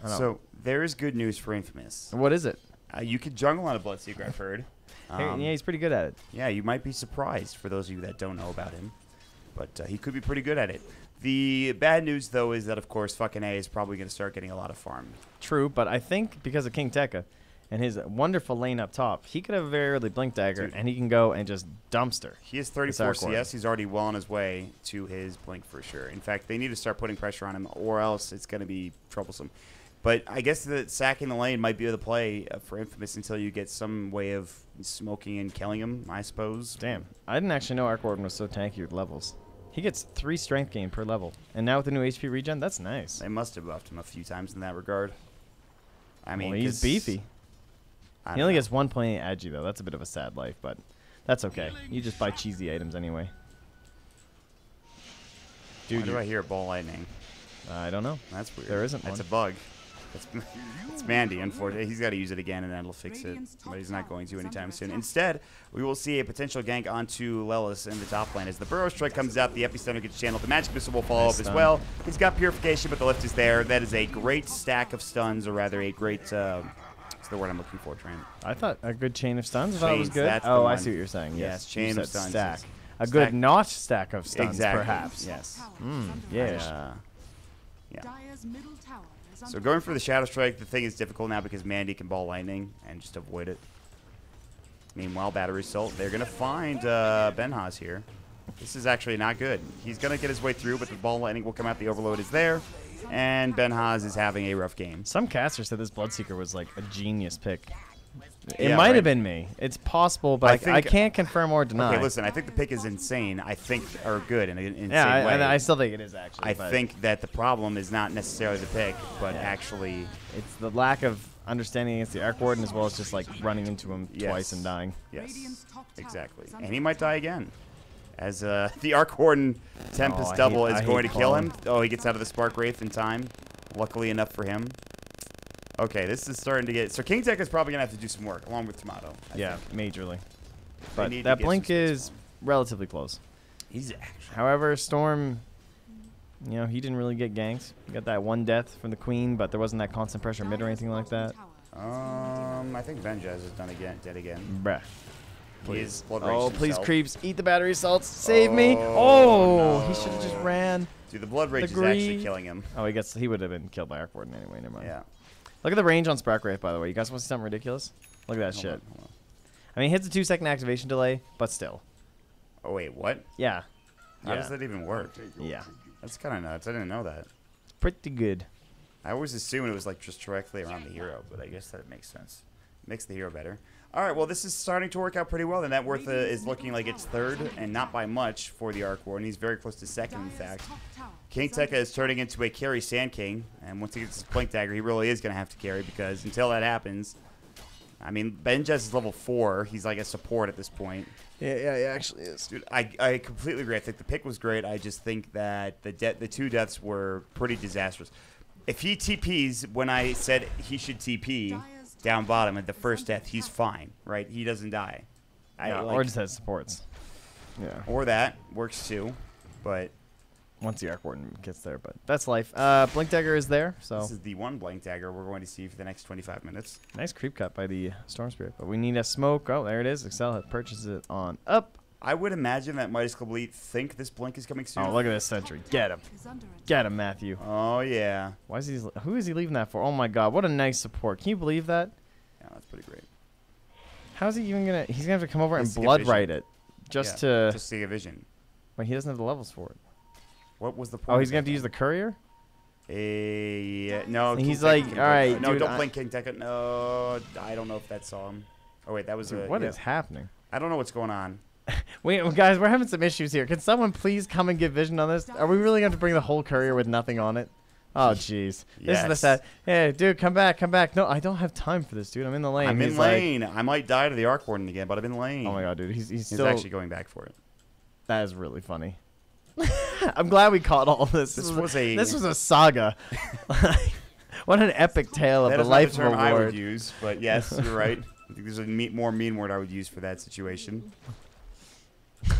[SPEAKER 3] so there is good news for Infamous.
[SPEAKER 2] what is it?
[SPEAKER 3] You could jungle on a Bloodseeker, I've heard.
[SPEAKER 2] Yeah, he's pretty good at it.
[SPEAKER 3] Yeah, you might be surprised for those of you that don't know about him. But he could be pretty good at it. The bad news, though, is that, of course, fucking A is probably going to start getting a lot of farm.
[SPEAKER 2] True, but I think because of King Tekka and his wonderful lane up top, he could have a very early Blink Dagger, and he can go and just dumpster.
[SPEAKER 3] He is 34 CS. He's already well on his way to his Blink for sure. In fact, they need to start putting pressure on him, or else it's going to be troublesome. But I guess that sacking the lane might be the play for Infamous until you get some way of smoking and killing him, I suppose.
[SPEAKER 2] Damn. I didn't actually know Arc Warden was so tanky with levels. He gets 3 strength gain per level. And now with the new HP regen, that's nice.
[SPEAKER 3] They must have buffed him a few times in that regard. I mean,
[SPEAKER 2] well, he's beefy. He only gets 1.8 agi, though. That's a bit of a sad life, but that's okay. You just buy cheesy items anyway.
[SPEAKER 3] Dude, why do I hear ball lightning?
[SPEAKER 2] I don't know.
[SPEAKER 3] That's weird.
[SPEAKER 2] There isn't
[SPEAKER 3] That's
[SPEAKER 2] one.
[SPEAKER 3] a bug. It's Mandy, unfortunately. He's got to use it again, and that'll fix it. But he's not going to anytime soon. Instead, we will see a potential gank onto Lelis in the top lane. As the Burrow Strike comes out, the Epicenter gets channeled. The Magic Missile will follow up as well. He's got Purification, but the lift is there. That is a great stack of stuns, or rather a great... what's the word I'm looking for, Trent?
[SPEAKER 2] I thought a good chain of stuns. I thought it was good.
[SPEAKER 3] Oh,
[SPEAKER 2] I see what you're saying.
[SPEAKER 3] Yes, chain of stuns.
[SPEAKER 2] Stack. A good not stack of stuns, perhaps.
[SPEAKER 3] Yes.
[SPEAKER 2] Yeah.
[SPEAKER 3] Yeah.
[SPEAKER 1] Dire's middle tower is
[SPEAKER 3] So
[SPEAKER 1] under
[SPEAKER 3] going for the Shadow Strike, the thing is difficult now because Mandy can ball lightning and just avoid it. Meanwhile, Battery Assault, they're going to find Ben Haas here. This is actually not good. He's going to get his way through, but the ball lightning will come out. The Overload is there, and Ben Haas is having a rough game.
[SPEAKER 2] Some casters said this Bloodseeker was like a genius pick. It
[SPEAKER 3] Yeah,
[SPEAKER 2] might
[SPEAKER 3] right.
[SPEAKER 2] have been me. It's possible, but I can't confirm or deny.
[SPEAKER 3] Okay, listen, I think the pick is insane. I think, or good in an insane
[SPEAKER 2] yeah,
[SPEAKER 3] way.
[SPEAKER 2] I still think it is, actually.
[SPEAKER 3] I think that the problem is not necessarily the pick, but actually...
[SPEAKER 2] It's the lack of understanding against the Arc Warden as well as just like running into him twice and dying.
[SPEAKER 3] Yes, exactly. And he might die again. As the Arc Warden Tempest double is going to kill him. Oh, he gets out of the Spark Wraith in time. Luckily enough for him. Okay, this is starting to get... So King Tech is probably going to have to do some work, along with Tomato. I think.
[SPEAKER 2] Majorly. But
[SPEAKER 3] need to
[SPEAKER 2] that
[SPEAKER 3] get
[SPEAKER 2] Blink
[SPEAKER 3] some
[SPEAKER 2] is relatively close.
[SPEAKER 3] He's actually...
[SPEAKER 2] However, Storm You know, he didn't really get ganks. He got that one death from the queen, but there wasn't that constant pressure mid or anything like that.
[SPEAKER 3] I think Benjaz is dead again.
[SPEAKER 2] Bruh.
[SPEAKER 3] Please.
[SPEAKER 2] Oh, please, creeps. Eat the battery salts. Save me. Oh, no. He should have just ran.
[SPEAKER 3] Dude, the blood rage is actually killing him.
[SPEAKER 2] Oh, he would have been killed by Arc Warden anyway. Never mind.
[SPEAKER 3] Yeah.
[SPEAKER 2] Look at the range on Sprout Wraith, by the way. You guys want to see something ridiculous? Look at that shit.
[SPEAKER 3] Hold on.
[SPEAKER 2] I mean, it hits a 2-second activation delay, but still.
[SPEAKER 3] Oh, wait, what?
[SPEAKER 2] Yeah.
[SPEAKER 3] How does that even work?
[SPEAKER 2] Yeah.
[SPEAKER 3] That's kind of nuts. I didn't know that.
[SPEAKER 2] It's pretty good.
[SPEAKER 3] I always assumed it was like just directly around the hero, but I guess that makes sense. Makes the hero better. All right, well, this is starting to work out pretty well. The net worth is looking like it's third, and not by much for the Arc Warden. He's very close to second, in fact. King Tekka is turning into a carry Sand King, and once he gets his Blink Dagger, he really is going to have to carry, because until that happens, I mean, Benjaz is level 4. He's like a support at this point.
[SPEAKER 2] Yeah, he actually is.
[SPEAKER 3] Dude, I completely agree. I think the pick was great. I just think that the 2 deaths were pretty disastrous. If he TPs when I said he should TP down bottom at the first death, he's fine, right? He doesn't die.
[SPEAKER 2] Or just has supports. Yeah.
[SPEAKER 3] Or that works too, but
[SPEAKER 2] once the Arc Warden gets there, but that's life. Blink Dagger is there, so
[SPEAKER 3] this is the one Blink Dagger we're going to see for the next 25 minutes.
[SPEAKER 2] Nice creep cut by the Storm Spirit, but we need a smoke. Oh, there it is. Excel has purchased it on up.
[SPEAKER 3] I would imagine that Midas Club Elite think this Blink is coming soon.
[SPEAKER 2] Oh, look at this sentry. Get him. Get him, Matthew.
[SPEAKER 3] Oh, yeah.
[SPEAKER 2] Why is he? Who is he leaving that for? Oh, my God. What a nice support. Can you believe that?
[SPEAKER 3] Yeah, that's pretty great.
[SPEAKER 2] How's he even going to? He's going to have to come over and blood write it just to
[SPEAKER 3] see a vision.
[SPEAKER 2] But he doesn't have the levels for it.
[SPEAKER 3] What was the point?
[SPEAKER 2] Oh, he's going to have to use the courier?
[SPEAKER 3] Yeah, no.
[SPEAKER 2] He's like, all right,
[SPEAKER 3] no,
[SPEAKER 2] dude,
[SPEAKER 3] don't blink King Tekka. No, I don't know if that saw him. Oh, wait, that was
[SPEAKER 2] dude, what is happening?
[SPEAKER 3] I don't know what's going on.
[SPEAKER 2] Wait, guys, we're having some issues here. Can someone please come and give vision on this? Are we really going to bring the whole courier with nothing on it? Oh, jeez. This is the sad. Hey, dude, come back, come back. No, I don't have time for this, dude. I'm in the lane.
[SPEAKER 3] I'm in lane. I might die to the Arc Warden again, but I'm in lane.
[SPEAKER 2] Oh, my God, dude. He's still
[SPEAKER 3] actually going back for it.
[SPEAKER 2] That is really funny. I'm glad we caught all this. This was a saga. What an epic tale of the life of a ward.
[SPEAKER 3] I would use, but yes, you're right. I think there's a more mean word I would use for that situation.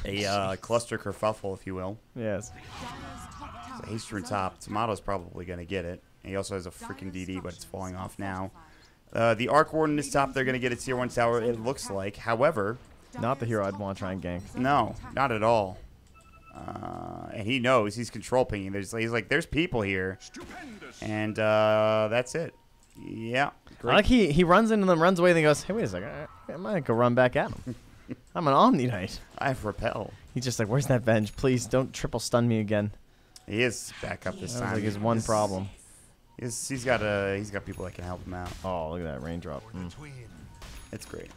[SPEAKER 3] A cluster kerfuffle, if you will.
[SPEAKER 2] Yes.
[SPEAKER 3] So haste rune top. Tomato's probably going to get it. And he also has a freaking DD, but it's falling off now. The Arc Warden is top. They're going to get a tier 1 tower, it looks like. However,
[SPEAKER 2] not the hero I'd want to try and gank.
[SPEAKER 3] No, not at all. And he knows he's control pinging. He's like, there's people here. And that's it. Yeah.
[SPEAKER 2] Great. I like he runs into them, runs away, and he goes, hey, wait a second. I might go run back at him. I'm an Omni Knight.
[SPEAKER 3] I have repel.
[SPEAKER 2] He's just like, where's that Venge? Please don't triple stun me again.
[SPEAKER 3] He is back up this time.
[SPEAKER 2] Like his one problem.
[SPEAKER 3] He's got people that can help him out.
[SPEAKER 2] Oh, look at that raindrop.
[SPEAKER 3] It's great.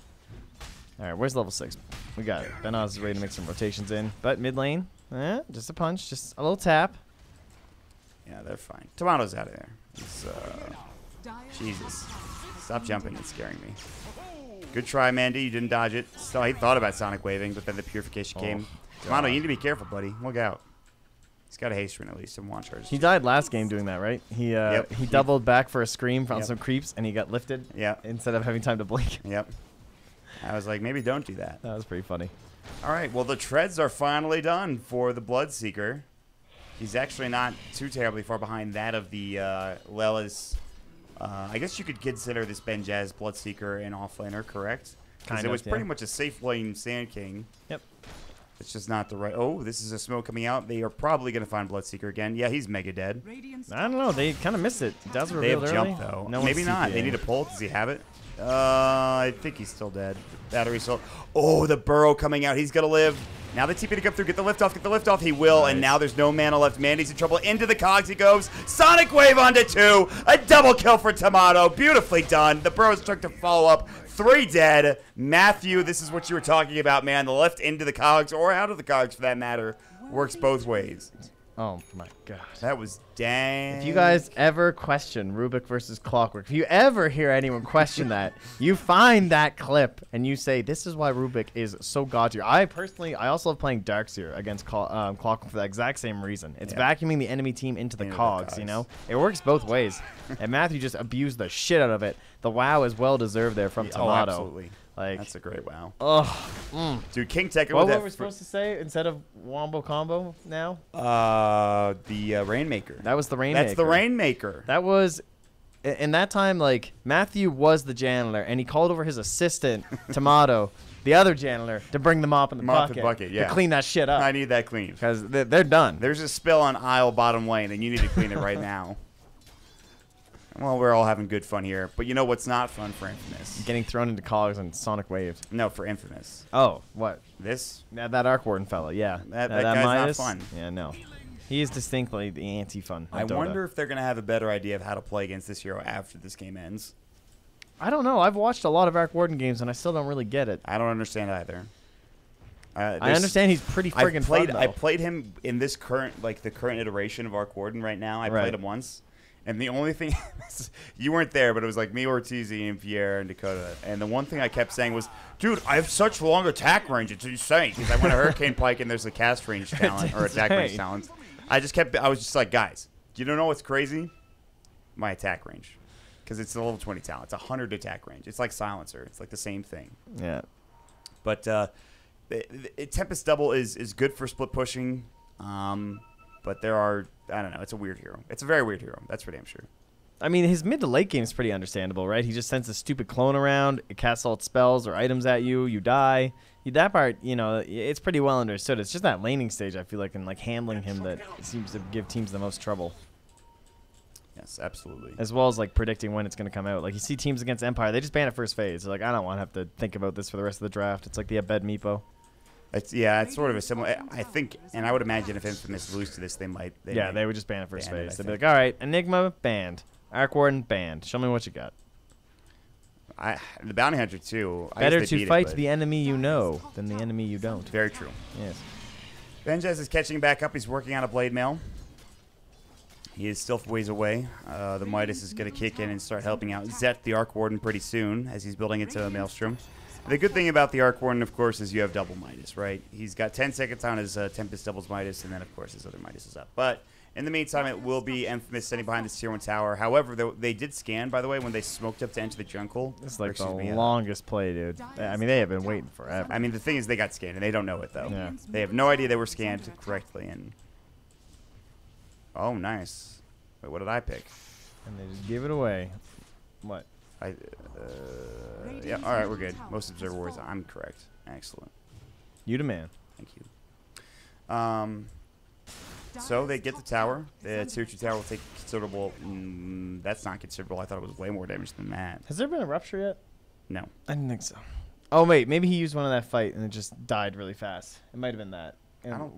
[SPEAKER 2] All right, where's level 6? We got it. Ben Oz is ready to make some rotations in, but mid lane, just a punch, just a little tap.
[SPEAKER 3] Yeah, they're fine. Tomato's out of there. Jesus. Stop jumping. It's scaring me. Good try, Mandy. You didn't dodge it. So he thought about Sonic Waving, but then the Purification came. Tomato, you need to be careful, buddy. Look out. He's got a haste rune at least, some one charge.
[SPEAKER 2] He died last game doing that, right? He he doubled back for a scream on some creeps, and he got lifted instead of having time to blink.
[SPEAKER 3] Yep. I was like, maybe don't do that.
[SPEAKER 2] That was pretty funny.
[SPEAKER 3] All right, well, the treads are finally done for the Bloodseeker. He's actually not too terribly far behind that of the Lela's. I guess you could consider this Benjaz Bloodseeker an offlaner, correct? Because it was pretty much a safe lane Sand King.
[SPEAKER 2] Yep.
[SPEAKER 3] It's just not the right. Oh, this is a smoke coming out. They are probably going to find Bloodseeker again. Yeah, he's mega dead.
[SPEAKER 2] I don't know. They kind of missed it. That's revealed
[SPEAKER 3] early. They have jump, though. No, maybe not. They need a pull. Does he have it? I think he's still dead. Battery sold. Oh, the burrow coming out. He's going to live. Now the TP to come through. Get the lift off. Get the lift off. He will. Nice. And now there's no mana left. Mandy's in trouble. Into the cogs he goes. Sonic Wave onto 2. A double kill for Tomato. Beautifully done. The burrow's trying to follow up. 3 dead. Matthew, this is what you were talking about, man. The left into the cogs, or out of the cogs for that matter, works both ways.
[SPEAKER 2] Oh, my God.
[SPEAKER 3] That was dang.
[SPEAKER 2] If you guys ever question Rubik versus Clockwork, if you ever hear anyone question that, you find that clip and you say, this is why Rubik is so god tier. I also love playing Darkseer against Clockwork for the exact same reason. It's vacuuming the enemy team into the cogs, you know? It works both ways. And Matthew just abused the shit out of it. The WoW is well deserved there from Tomato.
[SPEAKER 3] Oh, absolutely.
[SPEAKER 2] Like,
[SPEAKER 3] That's a great WoW.
[SPEAKER 2] Oh,
[SPEAKER 3] Dude, King Tekken
[SPEAKER 2] what
[SPEAKER 3] with
[SPEAKER 2] were we supposed to say instead of Wombo Combo now?
[SPEAKER 3] The Rainmaker.
[SPEAKER 2] That was the Rainmaker.
[SPEAKER 3] That's the Rainmaker.
[SPEAKER 2] That was, in that time, like, Matthew was the janitor, and he called over his assistant, Tomato, the other janitor, to bring the mop and the bucket.
[SPEAKER 3] Yeah.
[SPEAKER 2] To clean that shit up.
[SPEAKER 3] I need that clean.
[SPEAKER 2] Because they're done.
[SPEAKER 3] There's a spill on aisle bottom lane, and you need to clean it right now. Well, we're all having good fun here. But you know what's not fun for Infamous?
[SPEAKER 2] Getting thrown into cogs and Sonic Waves.
[SPEAKER 3] No, for Infamous.
[SPEAKER 2] Oh, what?
[SPEAKER 3] This?
[SPEAKER 2] That Arc Warden fella, yeah.
[SPEAKER 3] That guy's
[SPEAKER 2] Midas?
[SPEAKER 3] not fun.
[SPEAKER 2] Yeah, no. He is distinctly the anti-fun.
[SPEAKER 3] I wonder if they're going to have a better idea of how to play against this hero after this game ends.
[SPEAKER 2] I don't know. I've watched a lot of Arc Warden games, and I still don't really get it.
[SPEAKER 3] I don't understand either.
[SPEAKER 2] I understand he's pretty friggin' fun, though.
[SPEAKER 3] I played him in this current, like the current iteration of Arc Warden right now. I played him once. And the only thing, you weren't there, but it was like me, Ortiz, and Pierre, and Dakota. And the one thing I kept saying was, dude, I have such long attack range. It's insane. Because I went to Hurricane Pike, and there's a cast range talent, or attack range talent. I was just like, guys, you don't know what's crazy? My attack range. Because it's a level 20 talent. It's 100 attack range. It's like Silencer. It's like the same thing.
[SPEAKER 2] Yeah.
[SPEAKER 3] But Tempest Double is good for split pushing. But there are, I don't know, it's a weird hero. It's a very weird hero. That's for damn sure.
[SPEAKER 2] I mean, his mid to late game is pretty understandable, right? He just sends a stupid clone around, it casts all its spells or items at you, you die. That part, you know, it's pretty well understood. It's just that laning stage, I feel like, and like handling him that seems to give teams the most trouble.
[SPEAKER 3] Yes, absolutely.
[SPEAKER 2] As well as like predicting when it's going to come out. Like you see teams against Empire, they just ban it first phase. They're like, I don't want to have to think about this for the rest of the draft. It's like the Abed Meepo.
[SPEAKER 3] It's sort of a similar. I think, and I would imagine if Infamous lose to this, they would
[SPEAKER 2] just ban it first phase. They'd be like, all right, Enigma banned, Arc Warden banned. Show me what you got.
[SPEAKER 3] The Bounty Hunter too.
[SPEAKER 2] Better to fight the enemy you know than the enemy you don't.
[SPEAKER 3] Very true.
[SPEAKER 2] Yes.
[SPEAKER 3] Benjaz is catching back up. He's working on a blade mail. He is still ways away. The Midas is going to kick in and start helping out Zet, the Arc Warden, pretty soon as he's building into a Maelstrom. The good thing about the Arc Warden, of course, is you have double Midas, right? He's got 10 seconds on his Tempest doubles Midas, and then, of course, his other Midas is up. But in the meantime, it will be Infamous sitting behind this Tier 1 tower. However, they did scan, by the way, when they smoked up to enter the jungle.
[SPEAKER 2] It's like the longest play, dude. I mean, they have been waiting forever.
[SPEAKER 3] I mean, the thing is they got scanned, and they don't know it, though.
[SPEAKER 2] Yeah.
[SPEAKER 3] They have no idea they were scanned correctly. And oh, nice. Wait, what did I pick?
[SPEAKER 2] And they just give it away. What?
[SPEAKER 3] Yeah, all right, we're good. Most observer wars, I'm correct. Excellent.
[SPEAKER 2] You the man.
[SPEAKER 3] Thank you. So they get the tower. The Tier 2 tower will take considerable. That's not considerable. I thought it was way more damage than that.
[SPEAKER 2] Has there been a rupture yet?
[SPEAKER 3] No.
[SPEAKER 2] I didn't think so. Oh, wait. Maybe he used one of that fight and it just died really fast. It might have been that.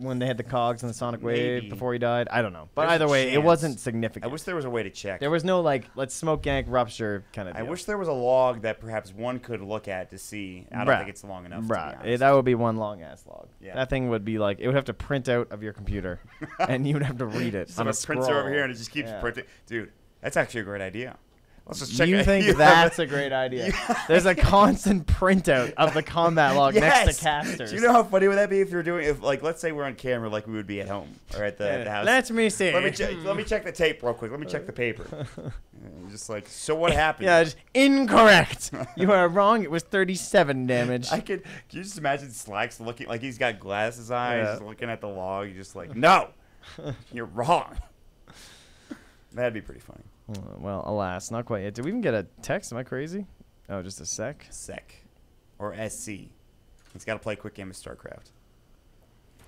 [SPEAKER 2] When they had the cogs and the sonic wave before he died. I don't know. But either way, it wasn't significant.
[SPEAKER 3] I wish there was a way to check.
[SPEAKER 2] There was no, like, let's smoke gank rupture kind of deal.
[SPEAKER 3] I wish there was a log that perhaps one could look at to see. I don't think it's long enough, to be honest.
[SPEAKER 2] That would be one long-ass log.
[SPEAKER 3] Yeah.
[SPEAKER 2] That thing would be like, it would have to print out of your computer, and you would have to read it on a scroll.
[SPEAKER 3] Printer over here, and it just keeps printing. Dude, that's actually a great idea. Let's just check
[SPEAKER 2] you think that's a great idea? Yeah. There's a constant printout of the combat log next to casters.
[SPEAKER 3] Do you know how funny would that be if you're doing, if like, let's say we're on camera like we would be at home or at the house.
[SPEAKER 2] Let me see.
[SPEAKER 3] Let me check the tape real quick. Let me check the paper. Just like, so what happened?
[SPEAKER 2] Yeah, just incorrect. You are wrong. It was 37 damage.
[SPEAKER 3] Can you just imagine Slacks looking like he's got glasses on, just looking at the log. He's just like, no, you're wrong. That'd be pretty funny.
[SPEAKER 2] Well, alas, not quite yet. Did we even get a text? Am I crazy? Oh, just a sec?
[SPEAKER 3] Sec. Or SC. He's got to play a quick game of StarCraft.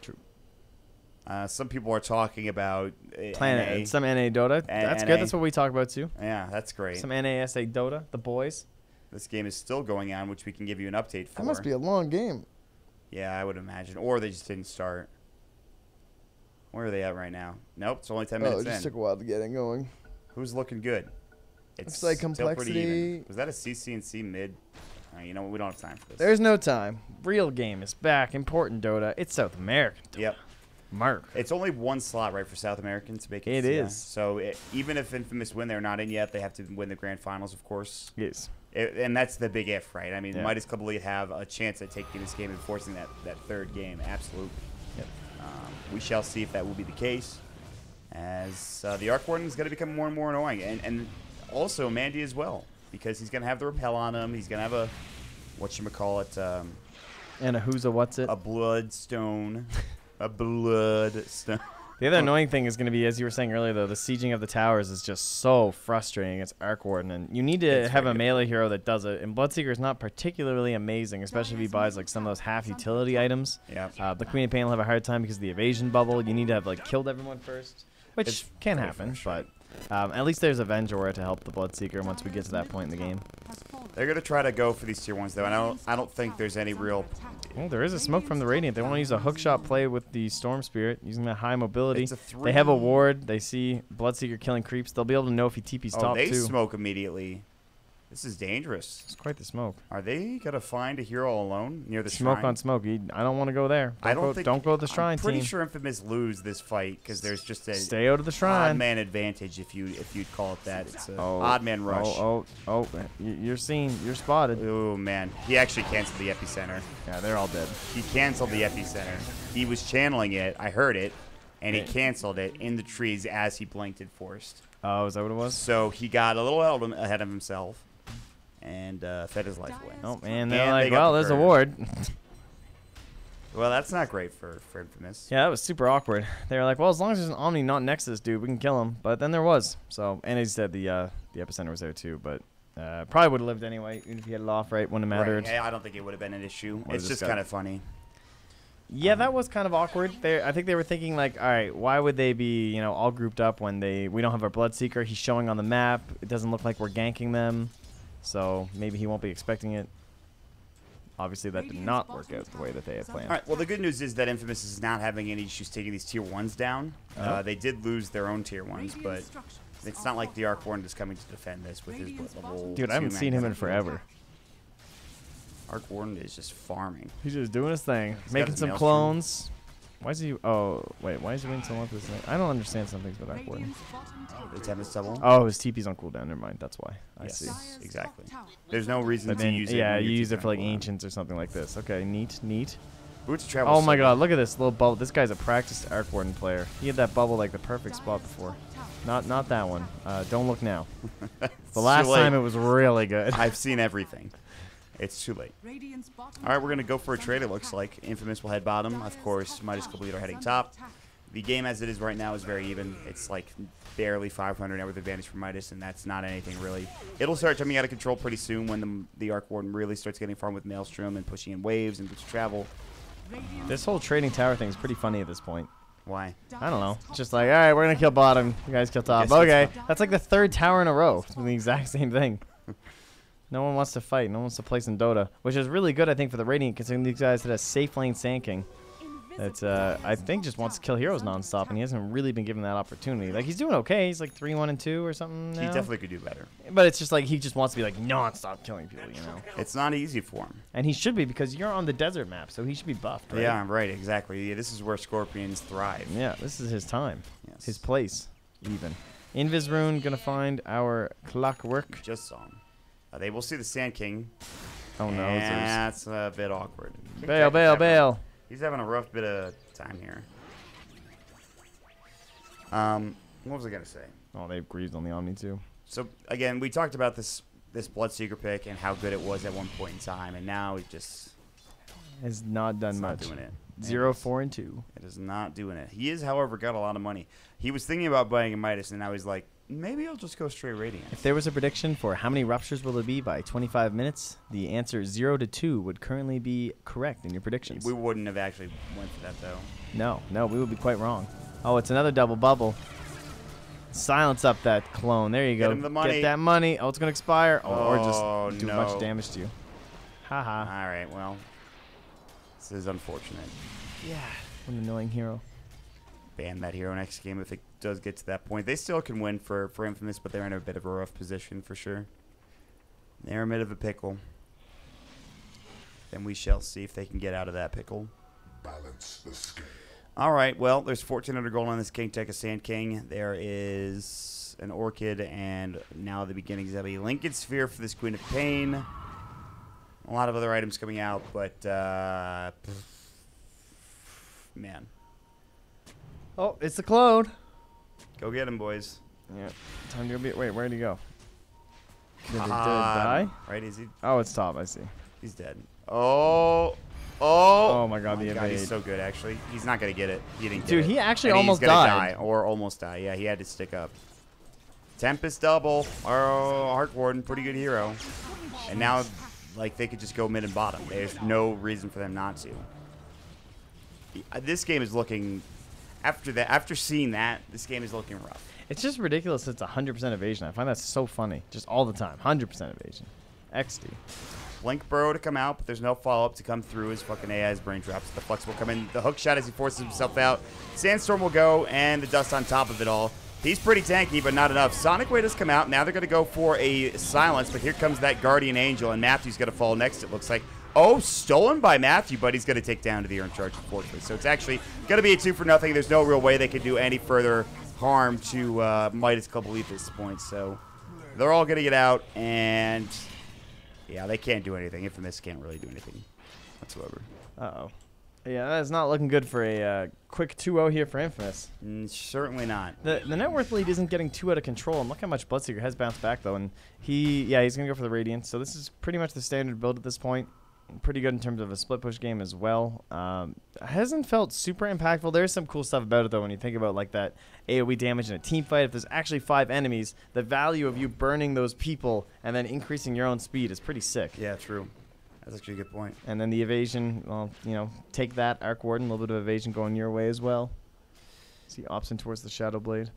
[SPEAKER 2] True.
[SPEAKER 3] Some people are talking about
[SPEAKER 2] Planet, some NA Dota. That's good. That's what we talk about, too.
[SPEAKER 3] Yeah, that's great.
[SPEAKER 2] Some NASA Dota, the boys.
[SPEAKER 3] This game is still going on, which we can give you an update for.
[SPEAKER 2] That must be a long game.
[SPEAKER 3] Yeah, I would imagine. Or they just didn't start. Where are they at right now? Nope, it's only 10 minutes in.
[SPEAKER 2] It just took a while to get it going.
[SPEAKER 3] Who's looking good?
[SPEAKER 2] It's like complexity.
[SPEAKER 3] Was that a CC and C mid? You know what? We don't have time for this.
[SPEAKER 2] There's no time. Real game is back. Important Dota. It's South American Dota.
[SPEAKER 3] Yep.
[SPEAKER 2] Mark.
[SPEAKER 3] It's only one slot, right, for South American to make it.
[SPEAKER 2] It is.
[SPEAKER 3] So even if Infamous win, they're not in yet. They have to win the grand finals, of course.
[SPEAKER 2] Yes.
[SPEAKER 3] And that's the big if, right? I mean, Midas Club Elite have a chance at taking this game and forcing that third game. Absolutely.
[SPEAKER 2] Yep.
[SPEAKER 3] We shall see if that will be the case. As the Arc Warden is going to become more and more annoying. And also Mandy as well. Because he's going to have the repel on him. He's going to have whatchamacallit,
[SPEAKER 2] And a who's a what's it?
[SPEAKER 3] a bloodstone. A bloodstone.
[SPEAKER 2] The other annoying thing is going to be, as you were saying earlier, though, the sieging of the towers is just so frustrating. It's Arc Warden, and you need to have a melee hero that does it. And Bloodseeker is not particularly amazing, especially if he buys like some of those half utility items.
[SPEAKER 3] Yeah.
[SPEAKER 2] The Queen of Pain will have a hard time because of the evasion bubble. You need to have like killed everyone first, which can happen, but at least there's Avenge Aura to help the Bloodseeker once we get to that point in the game.
[SPEAKER 3] They're gonna try to go for these tier 1s though, and I don't think there's any real.
[SPEAKER 2] Well, there is a smoke from the Radiant. They want to use a hookshot play with the Storm Spirit, using that high mobility.
[SPEAKER 3] It's a
[SPEAKER 2] They have a ward. They see Bloodseeker killing creeps. They'll be able to know if he TP's top
[SPEAKER 3] they
[SPEAKER 2] too.
[SPEAKER 3] smoke immediately. This is dangerous.
[SPEAKER 2] It's quite the smoke.
[SPEAKER 3] Are they gonna find a hero alone near the
[SPEAKER 2] Smoke
[SPEAKER 3] shrine?
[SPEAKER 2] on smoke. I don't want to go there. Don't go to the shrine,
[SPEAKER 3] I'm pretty
[SPEAKER 2] team.
[SPEAKER 3] sure Infamous lose this fight because there's just a
[SPEAKER 2] Stay out of the
[SPEAKER 3] odd
[SPEAKER 2] shrine.
[SPEAKER 3] man advantage if you'd call it that. It's an odd man rush.
[SPEAKER 2] You're seen. You're spotted.
[SPEAKER 3] Oh man, he actually canceled the epicenter.
[SPEAKER 2] Yeah, they're all dead.
[SPEAKER 3] He canceled the epicenter. He was channeling it. I heard it, and he canceled it in the trees as he blinked and forced.
[SPEAKER 2] Oh, is that what it was?
[SPEAKER 3] So he got a little ahead of himself and fed his life away.
[SPEAKER 2] Oh man, they're
[SPEAKER 3] And
[SPEAKER 2] like,
[SPEAKER 3] they got
[SPEAKER 2] well,
[SPEAKER 3] the
[SPEAKER 2] there's a
[SPEAKER 3] curve.
[SPEAKER 2] ward.
[SPEAKER 3] Well, that's not great for Infamous.
[SPEAKER 2] Yeah, that was super awkward. They were like, well, as long as there's an Omni not next to this dude, we can kill him. But then there was. So, and he said the epicenter was there too, but probably would have lived anyway, even if he had it off right, wouldn't have mattered.
[SPEAKER 3] Right. I don't think it would have been an issue.
[SPEAKER 2] Would've
[SPEAKER 3] It's
[SPEAKER 2] just
[SPEAKER 3] just kind of funny.
[SPEAKER 2] Yeah, that was kind of awkward. I think they were thinking like, all right, why would they be, all grouped up when we don't have our Bloodseeker? He's showing on the map. It doesn't look like we're ganking them, so maybe he won't be expecting it. Obviously, that did not work out the way that they had planned.
[SPEAKER 3] All right. Well, the good news is that Infamous is not having any issues taking these tier 1s down. They did lose their own tier 1s, but it's not like the Arc Warden is coming to defend this with his level.
[SPEAKER 2] Dude, I haven't seen him in forever.
[SPEAKER 3] Arc Warden is just farming.
[SPEAKER 2] He's just doing his thing,
[SPEAKER 3] He's got
[SPEAKER 2] making
[SPEAKER 3] his
[SPEAKER 2] some
[SPEAKER 3] maelstrom.
[SPEAKER 2] clones. Why is he? Oh, wait. Why is he waiting so long for this thing? I don't understand some things about Arc Warden.
[SPEAKER 3] The Tempest double.
[SPEAKER 2] Oh, his TP's on cooldown. Never mind. That's why. I
[SPEAKER 3] Yes,
[SPEAKER 2] see.
[SPEAKER 3] exactly. There's no reason
[SPEAKER 2] But
[SPEAKER 3] to
[SPEAKER 2] then,
[SPEAKER 3] use it.
[SPEAKER 2] yeah,
[SPEAKER 3] when
[SPEAKER 2] you
[SPEAKER 3] your
[SPEAKER 2] use
[SPEAKER 3] TP's
[SPEAKER 2] it for like
[SPEAKER 3] on cooldown.
[SPEAKER 2] ancients or something like this. Okay, neat.
[SPEAKER 3] Boots of travel.
[SPEAKER 2] Oh my god, look at this little bubble. This guy's a practiced Arc Warden player. He had that bubble like the perfect spot before. Not that one. Don't look now. The last time it was really good.
[SPEAKER 3] I've seen everything. It's too late. All right, we're going to go for a trade, it looks like. Infamous will head bottom. Of course, Midas Complete are heading top. The game as it is right now is very even. It's like barely 500 net worth advantage for Midas, and that's not anything really. It'll start coming out of control pretty soon when the Arc Warden really starts getting farmed with Maelstrom and pushing in waves and Boots of travel.
[SPEAKER 2] This whole trading tower thing is pretty funny at this point.
[SPEAKER 3] Why?
[SPEAKER 2] I don't know. It's just like, all right, we're going to kill bottom. You guys kill top.
[SPEAKER 3] Guess it's
[SPEAKER 2] Okay.
[SPEAKER 3] fine.
[SPEAKER 2] That's like the third tower in a row. It's the exact same thing. No one wants to fight. No one wants to play some Dota, which is really good, I think, for the Radiant, considering these guys had a safe lane Sand King that I think just wants to kill heroes nonstop, and he hasn't really been given that opportunity. Like, he's doing okay. He's like 3-1-2 or something now.
[SPEAKER 3] He definitely could do better.
[SPEAKER 2] But it's just like he just wants to be like nonstop killing people,
[SPEAKER 3] It's not easy for him.
[SPEAKER 2] And he should be, because you're on the desert map, so he should be buffed, right?
[SPEAKER 3] Yeah, right, exactly. Yeah, this is where Scorpions thrive.
[SPEAKER 2] Yeah, this is his time.
[SPEAKER 3] Yes.
[SPEAKER 2] His place, even. Invis Rune gonna find our clockwork.
[SPEAKER 3] Just saw him. They will see the Sand King.
[SPEAKER 2] Oh no,
[SPEAKER 3] That's a bit awkward.
[SPEAKER 2] bail.
[SPEAKER 3] He's having a rough bit of time here. What was I gonna say?
[SPEAKER 2] Oh, they've grieved on the Omni too.
[SPEAKER 3] So again, we talked about this Bloodseeker pick and how good it was at one point in time, and now it just
[SPEAKER 2] Has not done
[SPEAKER 3] it's
[SPEAKER 2] much.
[SPEAKER 3] not doing it.
[SPEAKER 2] 0, 4, and 2.
[SPEAKER 3] It is not doing it. He is, however, got a lot of money. He was thinking about buying a Midas, and now he's like, maybe I'll just go straight Radiant.
[SPEAKER 2] If there was a prediction for how many ruptures will there be by 25 minutes, the answer 0 to 2 would currently be correct in your predictions.
[SPEAKER 3] We wouldn't have actually went for that though.
[SPEAKER 2] No, we would be quite wrong. Oh, it's another double bubble. Silence up that clone. There you go.
[SPEAKER 3] Get him the money.
[SPEAKER 2] Get that money. Oh, it's going to expire. Or
[SPEAKER 3] Oh,
[SPEAKER 2] just do
[SPEAKER 3] no.
[SPEAKER 2] much damage to you. Haha.
[SPEAKER 3] All right, well, this is unfortunate.
[SPEAKER 2] Yeah. What an annoying hero.
[SPEAKER 3] Ban that hero next game if it does get to that point. They still can win for Infamous, but they're in a bit of a rough position for sure. They're in a bit of a pickle. Then we shall see if they can get out of that pickle.
[SPEAKER 4] Balance the scale.
[SPEAKER 3] All right, well, there's 1,400 gold on this King Tech of Sand King. There is an Orchid, and now the beginnings of a Lincoln Sphere for this Queen of Pain. A lot of other items coming out, but, man.
[SPEAKER 2] Oh, it's the clone.
[SPEAKER 3] Go get him, boys.
[SPEAKER 2] Yeah. Time to go. Wait, where'd he go? Did it die?
[SPEAKER 3] Right, is he?
[SPEAKER 2] Oh, it's top. I see.
[SPEAKER 3] He's dead. Oh. Oh.
[SPEAKER 2] Oh my God, the evade.
[SPEAKER 3] He's so good, actually. He's not going to get it. He didn't get
[SPEAKER 2] Dude,
[SPEAKER 3] it.
[SPEAKER 2] he actually
[SPEAKER 3] And
[SPEAKER 2] almost
[SPEAKER 3] he's gonna
[SPEAKER 2] died.
[SPEAKER 3] die, or almost die. Yeah, he had to stick up. Tempest double. Oh, Arc Warden, pretty good hero. And now, like, they could just go mid and bottom. There's no reason for them not to. This game is looking... After seeing that, this game is looking rough.
[SPEAKER 2] It's just ridiculous. It's 100% evasion. I find that so funny. Just all the time. 100% evasion. XD.
[SPEAKER 3] Blink Burrow to come out, but there's no follow-up to come through his fucking AI's brain traps. The Flex will come in. The hook shot as he forces himself out. Sandstorm will go, and the dust on top of it all. He's pretty tanky, but not enough. Sonic Wave does come out. Now they're going to go for a silence, but here comes that Guardian Angel, and Matthew's going to fall next, it looks like. Oh, stolen by Matthew, but he's going to take down to the Iron Charge, unfortunately. So it's actually going to be a 2-for-0. There's no real way they can do any further harm to Midas Club Elite at this point. So they're all going to get out, and yeah, they can't do anything. Infamous can't really do anything whatsoever.
[SPEAKER 2] Uh-oh. Yeah, that's not looking good for a quick 2-0 here for Infamous.
[SPEAKER 3] Certainly not.
[SPEAKER 2] The net worth lead isn't getting too out of control. And look how much Bloodseeker has bounced back, though. And he's going to go for the Radiant. So this is pretty much the standard build at this point. Pretty good in terms of a split push game as well. Hasn't felt super impactful. There's some cool stuff about it, though, when you think about like that AoE damage in a team fight. If there's actually 5 enemies, the value of you burning those people and then increasing your own speed is pretty sick.
[SPEAKER 3] Yeah, true. That's actually a good point.
[SPEAKER 2] And then the evasion, well, you know, take that, Arc Warden, a little bit of evasion going your way as well. See, opts in towards the Shadow Blade.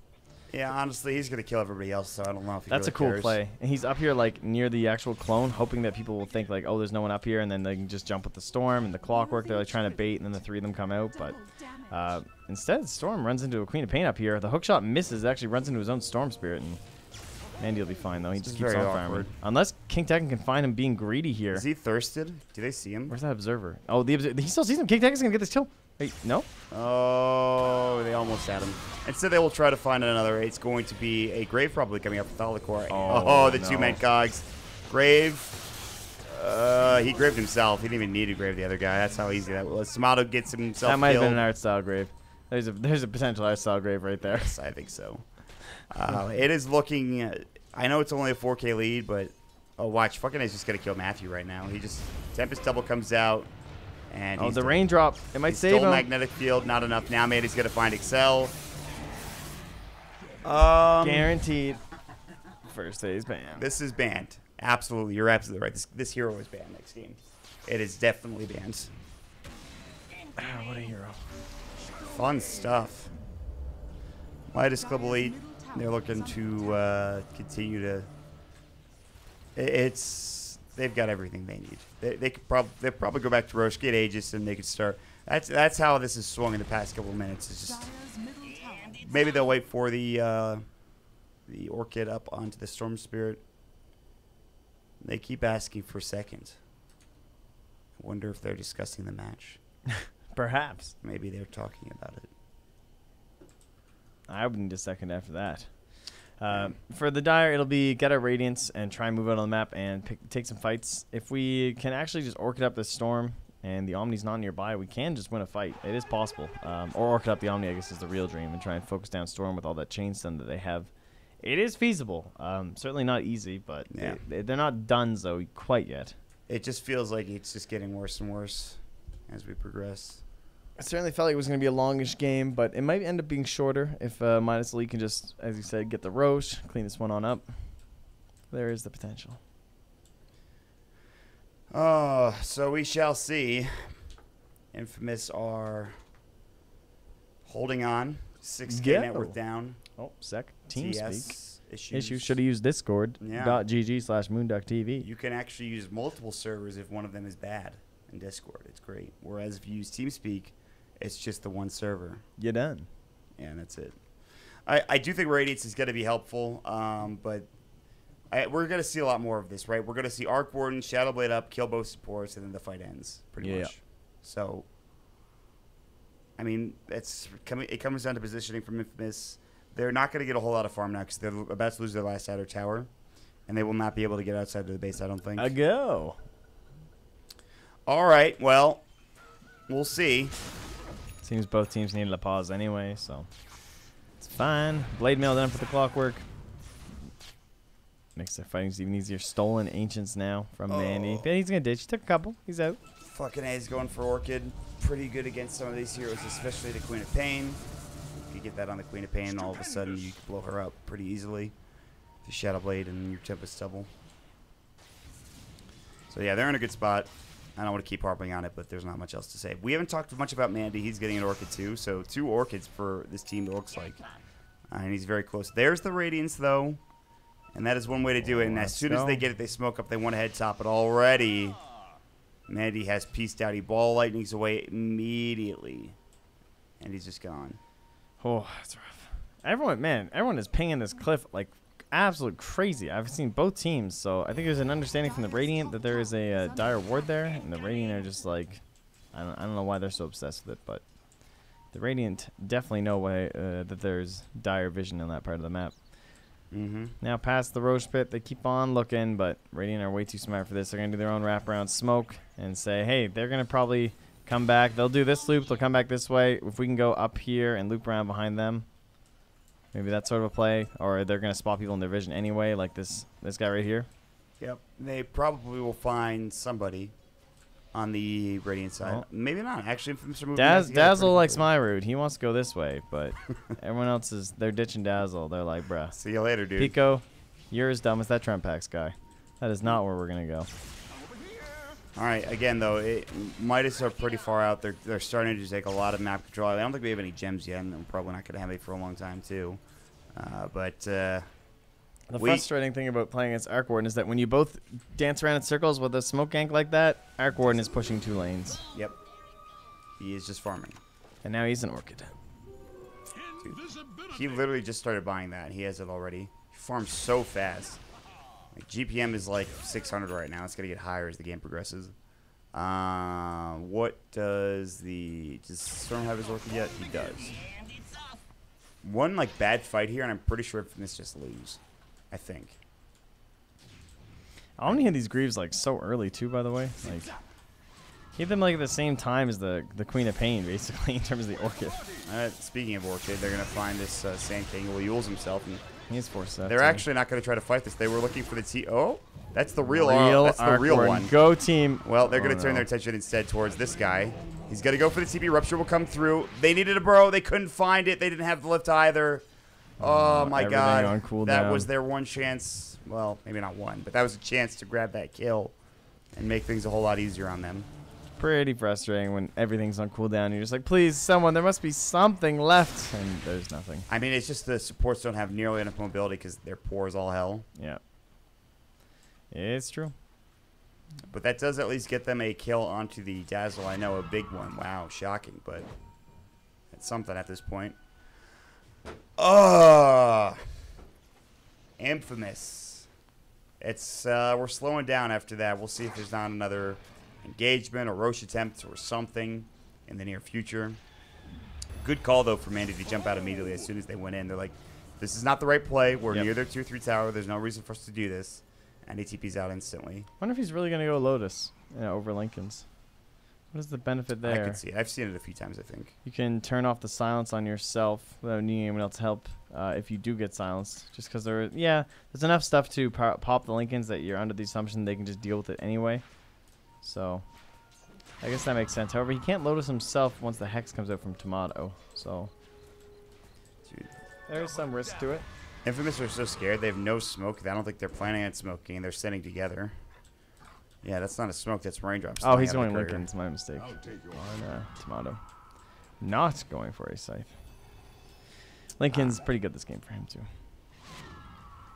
[SPEAKER 3] Yeah, honestly, he's going to kill everybody else, so I don't know if he
[SPEAKER 2] That's
[SPEAKER 3] really
[SPEAKER 2] a cool
[SPEAKER 3] cares.
[SPEAKER 2] play. And he's up here, like, near the actual clone, hoping that people will think, like, oh, there's no one up here, and then they can just jump with the Storm and the Clockwork. They're, like, trying to bait, and then the 3 of them come out. But instead, Storm runs into a Queen of Pain up here. The hookshot misses, actually runs into his own Storm Spirit, and Mandy will be fine, though. He just keeps on farming. Unless King Tekken can find him being greedy here.
[SPEAKER 3] Is he thirsted? Do they see him?
[SPEAKER 2] Where's that Observer? Oh, the Observer. He still sees him. King Tekken's going to get this kill. Wait, no?
[SPEAKER 3] Oh, they almost had him. Instead, they will try to find another. It's going to be a Grave probably coming up with Thalicore. Oh, the 2-man cogs. Grave. He graved himself. He didn't even need to grave the other guy. That's how easy that was. Samato gets himself
[SPEAKER 2] That might have
[SPEAKER 3] killed.
[SPEAKER 2] been an art style grave. There's a potential art style grave right there.
[SPEAKER 3] Yes, I think so. It is looking... I know it's only a 4K lead, but... Oh, watch. Fucking is just going to kill Matthew right now. He just... Tempest double comes out. And
[SPEAKER 2] the raindrop. It might save him.
[SPEAKER 3] Magnetic Field. Not enough. Now Mandy's going to find Excel.
[SPEAKER 2] Guaranteed. First phase banned.
[SPEAKER 3] This is banned. Absolutely. You're absolutely right. This hero is banned next game. It is definitely banned.
[SPEAKER 2] What a hero.
[SPEAKER 3] Fun stuff. Midas Club Elite. They're looking to continue to... They've got everything they need. They could probably go back to Roche, get Aegis, and they could start. That's how this has swung in the past couple of minutes. It's just maybe they'll wait for the Orchid up onto the Storm Spirit. They keep asking for second. I wonder if they're discussing the match.
[SPEAKER 2] Perhaps.
[SPEAKER 3] Maybe they're talking about it.
[SPEAKER 2] I would need a second after that. For the Dire, it'll be get our Radiance and try and move out on the map and take some fights. If we can actually just Orchid up the Storm and the Omni's not nearby, we can just win a fight. It is possible. Or Orchid up the Omni, I guess, is the real dream, and try and focus down Storm with all that chain stun that they have. It is feasible. Certainly not easy, but
[SPEAKER 3] yeah.
[SPEAKER 2] They're not done, though, quite yet.
[SPEAKER 3] It just feels like it's just getting worse and worse as we progress.
[SPEAKER 2] I certainly felt like it was going to be a longish game, but it might end up being shorter if Midas Elite can just, as you said, get the Roche, clean this one on up. There is the potential.
[SPEAKER 3] Oh, so we shall see. Infamous are holding on. 6K net worth down.
[SPEAKER 2] Oh, sec. TeamSpeak.
[SPEAKER 3] Issues.
[SPEAKER 2] Should have used Discord.
[SPEAKER 3] Yeah.
[SPEAKER 2] .gg/moonducktv.
[SPEAKER 3] You can actually use multiple servers if one of them is bad in Discord. It's great. Whereas if you use TeamSpeak, it's just the one server.
[SPEAKER 2] You're done.
[SPEAKER 3] Yeah, and that's it. I do think Radiance is going to be helpful, but we're going to see a lot more of this, right? We're going to see Arc Warden, Shadow Blade up, kill both supports, and then the fight ends, pretty much. So, I mean, it comes down to positioning from Infamous. They're not going to get a whole lot of farm now because they're about to lose their last outer tower, and they will not be able to get outside of the base, I don't think.
[SPEAKER 2] A go.
[SPEAKER 3] All right, well, we'll see.
[SPEAKER 2] Seems both teams needed a pause anyway, so it's fine. Blade mail done for the Clockwork. Makes the fighting even easier. Stolen Ancients now from Mandy. But he's going to ditch. He took a couple. He's out.
[SPEAKER 3] Fucking A's going for Orchid. Pretty good against some of these heroes, especially the Queen of Pain. If you get that on the Queen of Pain, all of a sudden you can blow her up pretty easily. The Shadow Blade and your Tempest Stubble. So yeah, they're in a good spot. I don't want to keep harping on it, but there's not much else to say. We haven't talked much about Mandy. He's getting an Orchid too, so 2 Orchids for this team, it looks like. And he's very close. There's the Radiance, though. And that is one way to do it. And as soon as they get it, they smoke up. They want to head top it already. Mandy has pieced out. He ball lightnings away immediately. And he's just gone.
[SPEAKER 2] Oh, that's rough. Everyone is pinging this cliff like absolute crazy. I've seen both teams, so I think there's an understanding from the Radiant that there is a dire ward there, and the Radiant are just like, I don't know why they're so obsessed with it, but the Radiant definitely know that there's dire vision in that part of the map. Now past the Roche pit, they keep on looking, but Radiant are way too smart for this. They're gonna do their own wraparound smoke and say, hey, they're gonna probably come back. They'll do this loop. They'll come back this way. If we can go up here and loop around behind them, maybe that's sort of a play. Or they're gonna spot people in their vision anyway, like this guy right here.
[SPEAKER 3] Yep. They probably will find somebody on the Radiant side.
[SPEAKER 2] Oh.
[SPEAKER 3] Maybe not. Actually, Mr. Movie
[SPEAKER 2] Dazzle likes my route. He wants to go this way, but everyone else they're ditching Dazzle. They're like, bruh.
[SPEAKER 3] See you later, dude.
[SPEAKER 2] Pico, you're as dumb as that Trempax guy. That is not where we're gonna go.
[SPEAKER 3] All right. Again, though, Midas are pretty far out. They're starting to take a lot of map control. I don't think we have any gems yet, and I'm probably not gonna have any for a long time too.
[SPEAKER 2] The frustrating thing about playing against Arc Warden is that when you both dance around in circles with a smoke gank like that, Arc Warden is pushing 2 lanes.
[SPEAKER 3] Yep. He is just farming.
[SPEAKER 2] And now he's an Orchid.
[SPEAKER 3] Dude, he literally just started buying that. He has it already. He farms so fast. Like, GPM is like 600 right now. It's going to get higher as the game progresses. What does Storm have his Orchid yet? He does. One like bad fight here, and I'm pretty sure Infamous just lose. I think.
[SPEAKER 2] I only hit these Greaves like so early too, by the way. Like, hit them like at the same time as the Queen of Pain, basically, in terms of the Orchid.
[SPEAKER 3] Speaking of Orchid, they're gonna find this Sand King. Will Yules himself, and
[SPEAKER 2] he's forced that.
[SPEAKER 3] They're actually not gonna try to fight this. They were looking for the Oh, that's the real
[SPEAKER 2] that's the real one. Go team.
[SPEAKER 3] Well, they're gonna turn their attention instead towards this guy. He's gonna go for the TP. Rupture will come through. They needed a burrow. They couldn't find it. They didn't have the lift either. Oh my God, that was their one chance. Well, maybe not one, but that was a chance to grab that kill and make things a whole lot easier on them.
[SPEAKER 2] Pretty frustrating when everything's on cooldown. You're just like, please, someone, there must be something left, and there's nothing.
[SPEAKER 3] I mean, it's just the supports don't have nearly enough mobility because they're poor as all hell.
[SPEAKER 2] Yeah, it's true.
[SPEAKER 3] But that does at least get them a kill onto the Dazzle. I know, a big one. Wow, shocking, but it's something at this point. Infamous. It's we're slowing down after that. We'll see if there's not another engagement or Roche attempt or something in the near future. Good call though for Mandy to jump out immediately as soon as they went in. They're like, this is not the right play. We're near their 2-3 tower. There's no reason for us to do this. And ATP's out instantly.
[SPEAKER 2] I wonder if he's really gonna go Lotus over Lincoln's. What is the benefit there?
[SPEAKER 3] I could see it. I've seen it a few times, I think.
[SPEAKER 2] You can turn off the silence on yourself without needing anyone else to help if you do get silenced. Just because there's enough stuff to pop the Lincolns that you're under the assumption they can just deal with it anyway. So, I guess that makes sense. However, he can't Lotus himself once the Hex comes out from Tomato. So, there's some risk to it.
[SPEAKER 3] Infamous are so scared. They have no smoke. I don't think they're planning on smoking. They're sitting together. Yeah, that's not a smoke. That's raindrops.
[SPEAKER 2] Oh, he's going Lincoln's. My mistake. On Tomato. Not going for a Scythe. Lincoln's pretty good this game for him, too.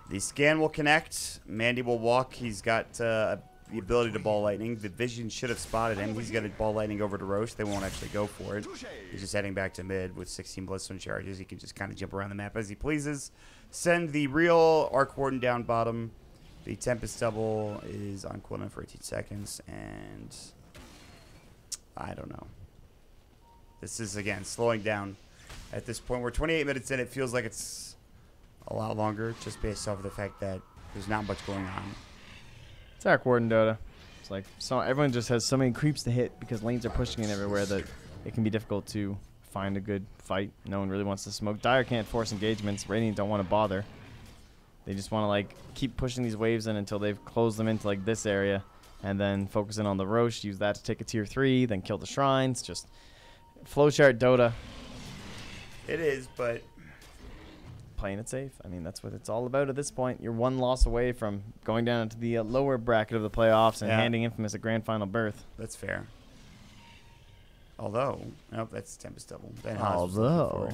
[SPEAKER 3] The scan will connect. Mandy will walk. He's got the ability to ball lightning. The vision should have spotted him. He's got a ball lightning over to Roche. They won't actually go for it. He's just heading back to mid with 16 Bloodstone charges. He can just kind of jump around the map as he pleases. Send the real Arc Warden down bottom. The Tempest Double is on cooldown for 18 seconds, and I don't know. This is, again, slowing down at this point. We're 28 minutes in. It feels like it's a lot longer just based off of the fact that there's not much going on.
[SPEAKER 2] It's Arc Warden Dota. It's like everyone just has so many creeps to hit because lanes are pushing in everywhere that it can be difficult to find a good fight. No one really wants to smoke. Dire can't force engagements. Radiant don't want to bother. They just want to like keep pushing these waves in until they've closed them into like this area, and then focus in on the Roche, use that to take a tier 3, then kill the shrines. Just flowchart Dota.
[SPEAKER 3] It is, but
[SPEAKER 2] Playing it safe. I mean, that's what it's all about at this point. You're one loss away from going down into the lower bracket of the playoffs and handing Infamous a grand final berth.
[SPEAKER 3] that's fair. Although, nope, that's Tempest double.
[SPEAKER 2] Although,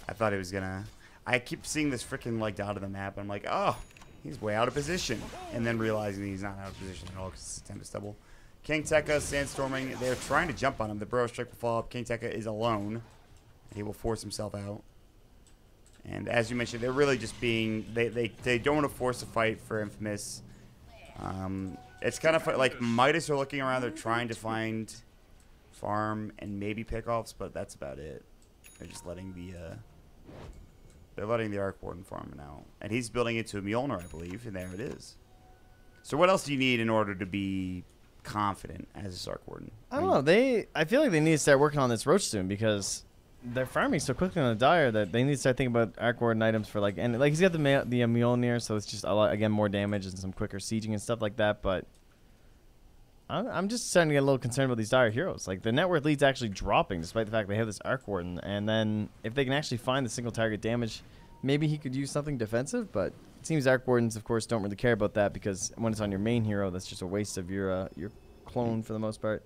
[SPEAKER 3] I thought he was gonna. I keep seeing this freaking like dot of the map. And I'm like, oh, he's way out of position, and then realizing he's not out of position at all because it's a Tempest double. King Tekka sandstorming. They're trying to jump on him. The Burrow Strike will fall up. King Tekka is alone. He will force himself out. And as you mentioned, they're really just being they don't want to force a fight for Infamous. It's kind of like Midas are looking around. They're trying to find farm and maybe pickoffs, but that's about it. They're just letting the Arc Warden farm now, and he's building it to a Mjolnir, I believe, and there it is. So what else do you need in order to be confident as a Arc Warden?
[SPEAKER 2] I don't know. I feel like they need to start working on this Roach soon because they're farming so quickly on the Dire that they need to start thinking about Arc Warden items for like, and like he's got the Mjolnir, so it's just a lot, again, more damage and some quicker sieging and stuff like that. But I'm just starting to get a little concerned about these Dire heroes. Like the net worth lead's actually dropping despite the fact they have this Arc Warden, and then if they can actually find the single target damage, maybe he could use something defensive. But it seems Arc Wardens, of course, don't really care about that because when it's on your main hero, that's just a waste of your clone for the most part.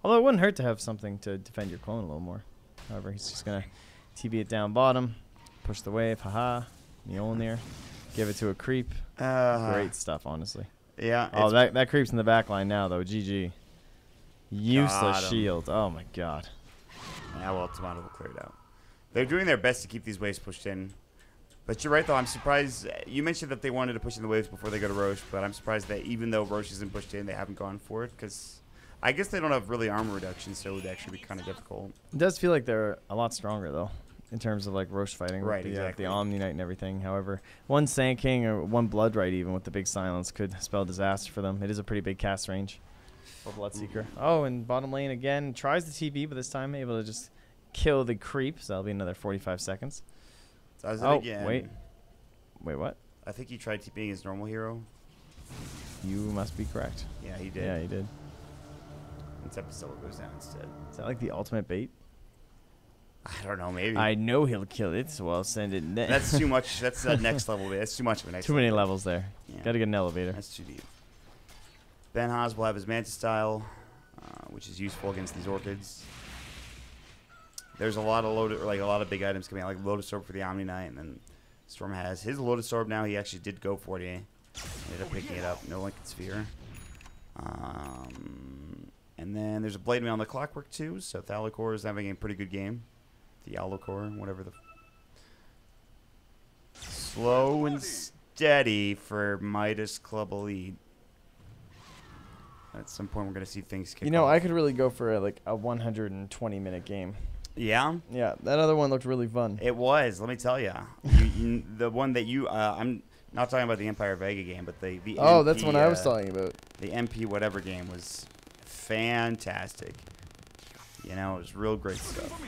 [SPEAKER 2] Although it wouldn't hurt to have something to defend your clone a little more. However, he's just going to TV it down bottom, push the wave, haha, Mjolnir, give it to a creep. Great stuff, honestly.
[SPEAKER 3] Yeah.
[SPEAKER 2] Oh, that creep's in the back line now, though. GG. Useless shield. Oh, my God.
[SPEAKER 3] Yeah, well, Tomato will clear it out. They're doing their best to keep these waves pushed in. But you're right, though. I'm surprised. You mentioned that they wanted to push in the waves before they go to Roche, but I'm surprised that even though Roche isn't pushed in, they haven't gone for it because I guess they don't have really armor reduction, so it would actually be kind of difficult.
[SPEAKER 2] It does feel like they're a lot stronger, though, in terms of like Roche fighting.
[SPEAKER 3] Right,
[SPEAKER 2] with
[SPEAKER 3] exactly.
[SPEAKER 2] The Omni Knight and everything. However, one Sand King or one Blood Right, even with the big silence, could spell disaster for them. It is a pretty big cast range for Bloodseeker. Oh, and bottom lane again. Tries the TP, but this time able to just kill the creep, so that'll be another 45 seconds.
[SPEAKER 3] Does it again.
[SPEAKER 2] Wait, what?
[SPEAKER 3] I think he tried TPing his normal hero.
[SPEAKER 2] You must be correct.
[SPEAKER 3] Yeah, he did.
[SPEAKER 2] Yeah, he did.
[SPEAKER 3] And Tempest goes down instead.
[SPEAKER 2] Is that like the ultimate bait?
[SPEAKER 3] I don't know, maybe.
[SPEAKER 2] I know he'll kill it, so I'll send it.
[SPEAKER 3] That's too much. That's the next level bait. That's too much of a next
[SPEAKER 2] Too
[SPEAKER 3] level
[SPEAKER 2] many
[SPEAKER 3] bait.
[SPEAKER 2] levels there.
[SPEAKER 3] Yeah.
[SPEAKER 2] Gotta get an elevator.
[SPEAKER 3] That's too deep. Ben Haas will have his Manta style, which is useful against these Orchids. There's a lot of big items coming out, like Lotus Orb for the Omni Knight, and then Storm has his Lotus Orb now. He actually did go for it. He ended up picking it up. No Lincoln Sphere. And then there's a Blade Mail on the Clockwork too. So Thalakor is having a pretty good game. Thealocor, whatever the. Slow and steady for Midas Club Elite. At some point, we're gonna see things kick off.
[SPEAKER 2] I could really go for like a 120-minute game.
[SPEAKER 3] Yeah.
[SPEAKER 2] Yeah, that other one looked really fun.
[SPEAKER 3] It was. Let me tell you, the one that you. I'm not talking about the Empire Vega game, but the.
[SPEAKER 2] Oh,
[SPEAKER 3] MP,
[SPEAKER 2] that's what I was talking about.
[SPEAKER 3] The MP whatever game was fantastic. It was real great stuff.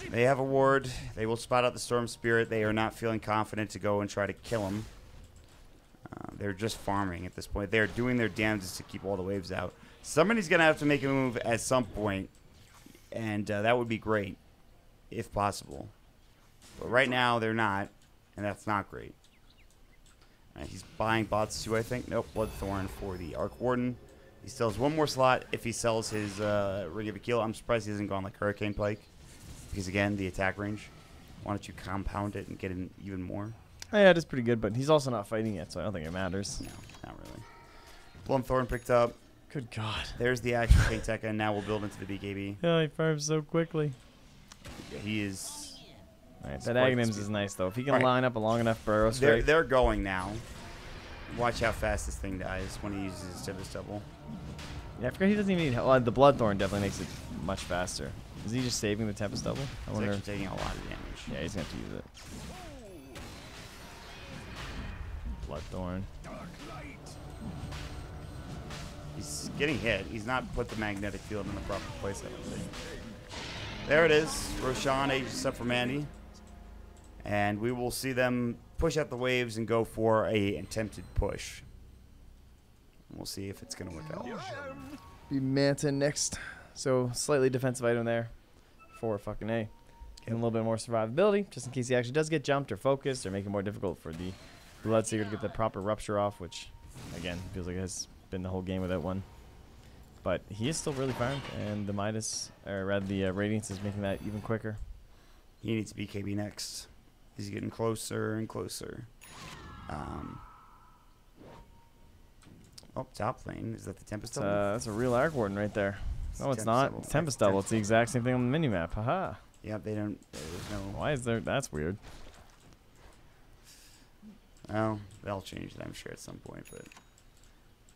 [SPEAKER 3] They have a ward. They will spot out the Storm Spirit. They are not feeling confident to go and try to kill him. They're just farming at this point. They're doing their damages to keep all the waves out. Somebody's going to have to make a move at some point, and that would be great, if possible. But right now, they're not, and that's not great. He's buying bots too, I think. Nope, Bloodthorn for the Arc Warden. He still has one more slot if he sells his Ring of Akil. I'm surprised he hasn't gone like Hurricane Pike, because again, the attack range. Why don't you compound it and get in even more?
[SPEAKER 2] Oh, yeah, it is pretty good, but he's also not fighting yet, so I don't think it matters.
[SPEAKER 3] No, not really. Bloodthorn picked up.
[SPEAKER 2] Good God.
[SPEAKER 3] There's the actual King Tekka, and now we'll build into the BKB.
[SPEAKER 2] Yeah, he farms so quickly.
[SPEAKER 3] Yeah, he is.
[SPEAKER 2] All right, that Aghanims is nice, though. If he can line up a long enough Burrow Strike.
[SPEAKER 3] They're going now. Watch how fast this thing dies when he uses his Tempest double.
[SPEAKER 2] Yeah, I forgot he doesn't even need. Well, the Bloodthorn definitely makes it much faster. Is he just saving the Tempest double? I
[SPEAKER 3] He's
[SPEAKER 2] wonder.
[SPEAKER 3] actually taking a lot of damage.
[SPEAKER 2] Yeah, he's going to have to use it. Bloodthorn.
[SPEAKER 3] He's getting hit. He's not put the magnetic field in the proper place, I don't think. There it is. Roshan ages up for Mandy. And we will see them push out the waves and go for a attempted push. We'll see if it's going to work out.
[SPEAKER 2] Be Manta next. So slightly defensive item there for fucking A. Give him a little bit more survivability, just in case he actually does get jumped or focused, or make it more difficult for the Bloodseeker to get the proper rupture off, which, again, feels like it has been the whole game without one. But he is still really farmed, and the Midas, or rather the Radiance, is making that even quicker.
[SPEAKER 3] He needs BKB next. He's getting closer and closer. Oh, top lane. Is that the Tempest double?
[SPEAKER 2] That's a real Arc Warden right there. No, it's not.
[SPEAKER 3] double.
[SPEAKER 2] It's Tempest double. It's the exact same thing on the minimap. Haha.
[SPEAKER 3] Yeah, they don't. There's no.
[SPEAKER 2] Why is there? That's weird.
[SPEAKER 3] Oh, they'll change it, I'm sure, at some point. But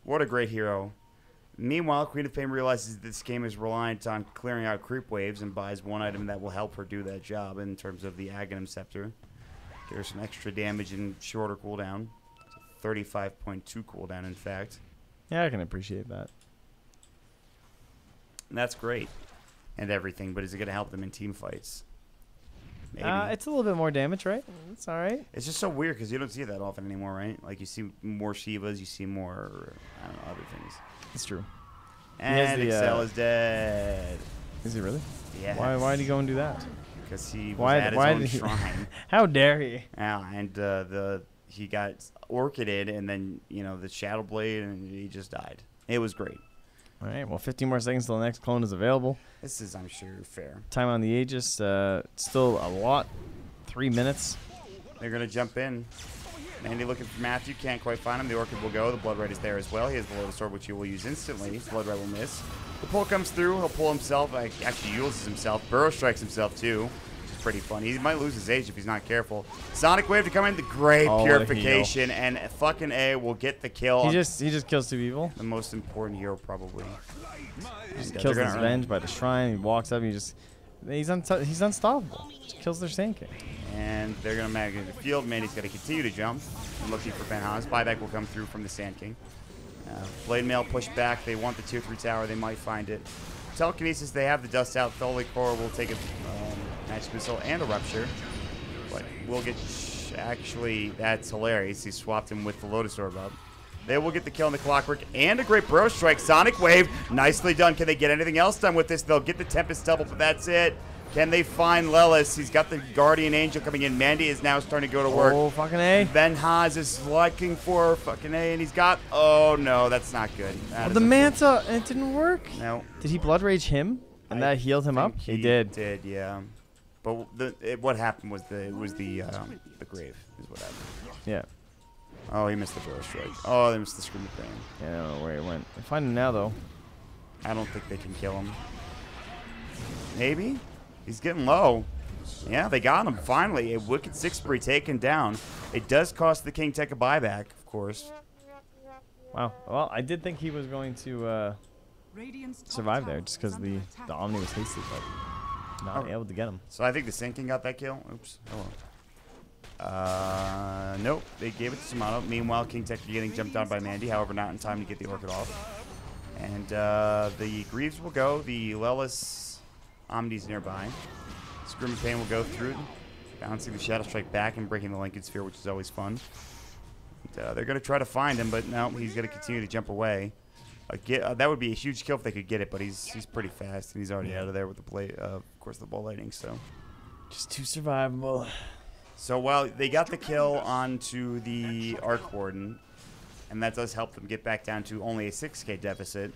[SPEAKER 3] what a great hero. Meanwhile, Queen of Pain realizes this game is reliant on clearing out creep waves and buys one item that will help her do that job in terms of the Aghanim Scepter. Give her some extra damage and shorter cooldown. 35.2 cooldown, in fact.
[SPEAKER 2] Yeah, I can appreciate that.
[SPEAKER 3] And that's great and everything, but is it going to help them in team fights? Maybe.
[SPEAKER 2] It's a little bit more damage, right? It's all right.
[SPEAKER 3] It's just so weird because you don't see it that often anymore, right? Like, you see more Shivas, you see more, I don't know, other things.
[SPEAKER 2] It's true.
[SPEAKER 3] And
[SPEAKER 2] the,
[SPEAKER 3] Excel is dead.
[SPEAKER 2] Is he really?
[SPEAKER 3] Yeah.
[SPEAKER 2] Why did he go and do that?
[SPEAKER 3] Because he was
[SPEAKER 2] Why
[SPEAKER 3] at his
[SPEAKER 2] did
[SPEAKER 3] own
[SPEAKER 2] he?
[SPEAKER 3] shrine.
[SPEAKER 2] How dare he?
[SPEAKER 3] Yeah, and he got orchided, and then, you know, the Shadow Blade, and he just died. It was great.
[SPEAKER 2] All right, well, 15 more seconds till the next clone is available.
[SPEAKER 3] This is, I'm sure, fair.
[SPEAKER 2] Time on the Aegis, still a lot. 3 minutes.
[SPEAKER 3] They're going to jump in. Mandy looking for Matthew, can't quite find him. The Orchid will go. The Blood Red is there as well. He has the Lotus Sword, which he will use instantly. Blood Red will miss. The pull comes through. He'll pull himself. Actually uses himself. Burrow strikes himself, too, which is pretty funny. He might lose his age if he's not careful. Sonic Wave to come in. The great purification. And fucking A will get the kill.
[SPEAKER 2] He just kills two people.
[SPEAKER 3] The most important hero, probably.
[SPEAKER 2] Just kills his revenge by the shrine. He walks up. He's unstoppable. Just kills their Sand King.
[SPEAKER 3] And they're going to mag into the field. Mandy's got to continue to jump. And looking for Ben Haas. Buyback will come through from the Sand King. Blade Mail push back. They want the tier 3 tower. They might find it. Telekinesis, they have the dust out. Tholi Core will take a magic missile and a rupture. But we'll get... Actually, that's hilarious. He swapped him with the Lotus Orb up. They will get the kill on the Clockwork and a great Burrow Strike. Sonic Wave, nicely done. Can they get anything else done with this? They'll get the Tempest double, but that's it. Can they find Lelis? He's got the Guardian Angel coming in. Mandy is now starting to go to work.
[SPEAKER 2] Oh, fucking A.
[SPEAKER 3] Ben Haas is looking for fucking A, and he's got... Oh, no, that's not good.
[SPEAKER 2] The Manta, and it didn't work.
[SPEAKER 3] No.
[SPEAKER 2] Did he Blood Rage him? And that healed him up?
[SPEAKER 3] He
[SPEAKER 2] did.
[SPEAKER 3] did, yeah. But what happened was the grave is what happened.
[SPEAKER 2] Yeah.
[SPEAKER 3] Oh, he missed the Burrow Strike. Oh, they missed the Scream of Pain.
[SPEAKER 2] Yeah, I don't know where he went. They find him now, though.
[SPEAKER 3] I don't think they can kill him. Maybe? He's getting low. Yeah, they got him, finally. A Wicked Six Spree taken down. It does cost the King Tech a buyback, of course.
[SPEAKER 2] Wow. Well, I did think he was going to survive there just because the Omni was hasty, but not able to get him.
[SPEAKER 3] So I think the Sand King got that kill. Oops. Oh, well. Nope. They gave it to Shimano. Meanwhile, King Tech are getting jumped on by Mandy. However, not in time to get the Orchid off. And the Greaves will go. The Lelis Omni's nearby. Scream of Pain will go through, bouncing the Shadow Strike back and breaking the Lincoln Sphere, which is always fun. And, they're going to try to find him, but no, he's going to continue to jump away. That would be a huge kill if they could get it, but he's pretty fast, and he's already out of there with the blade, of course, the Ball Lightning. So
[SPEAKER 2] just too survivable.
[SPEAKER 3] So while they got the kill onto the Arc Warden, and that does help them get back down to only a 6k deficit,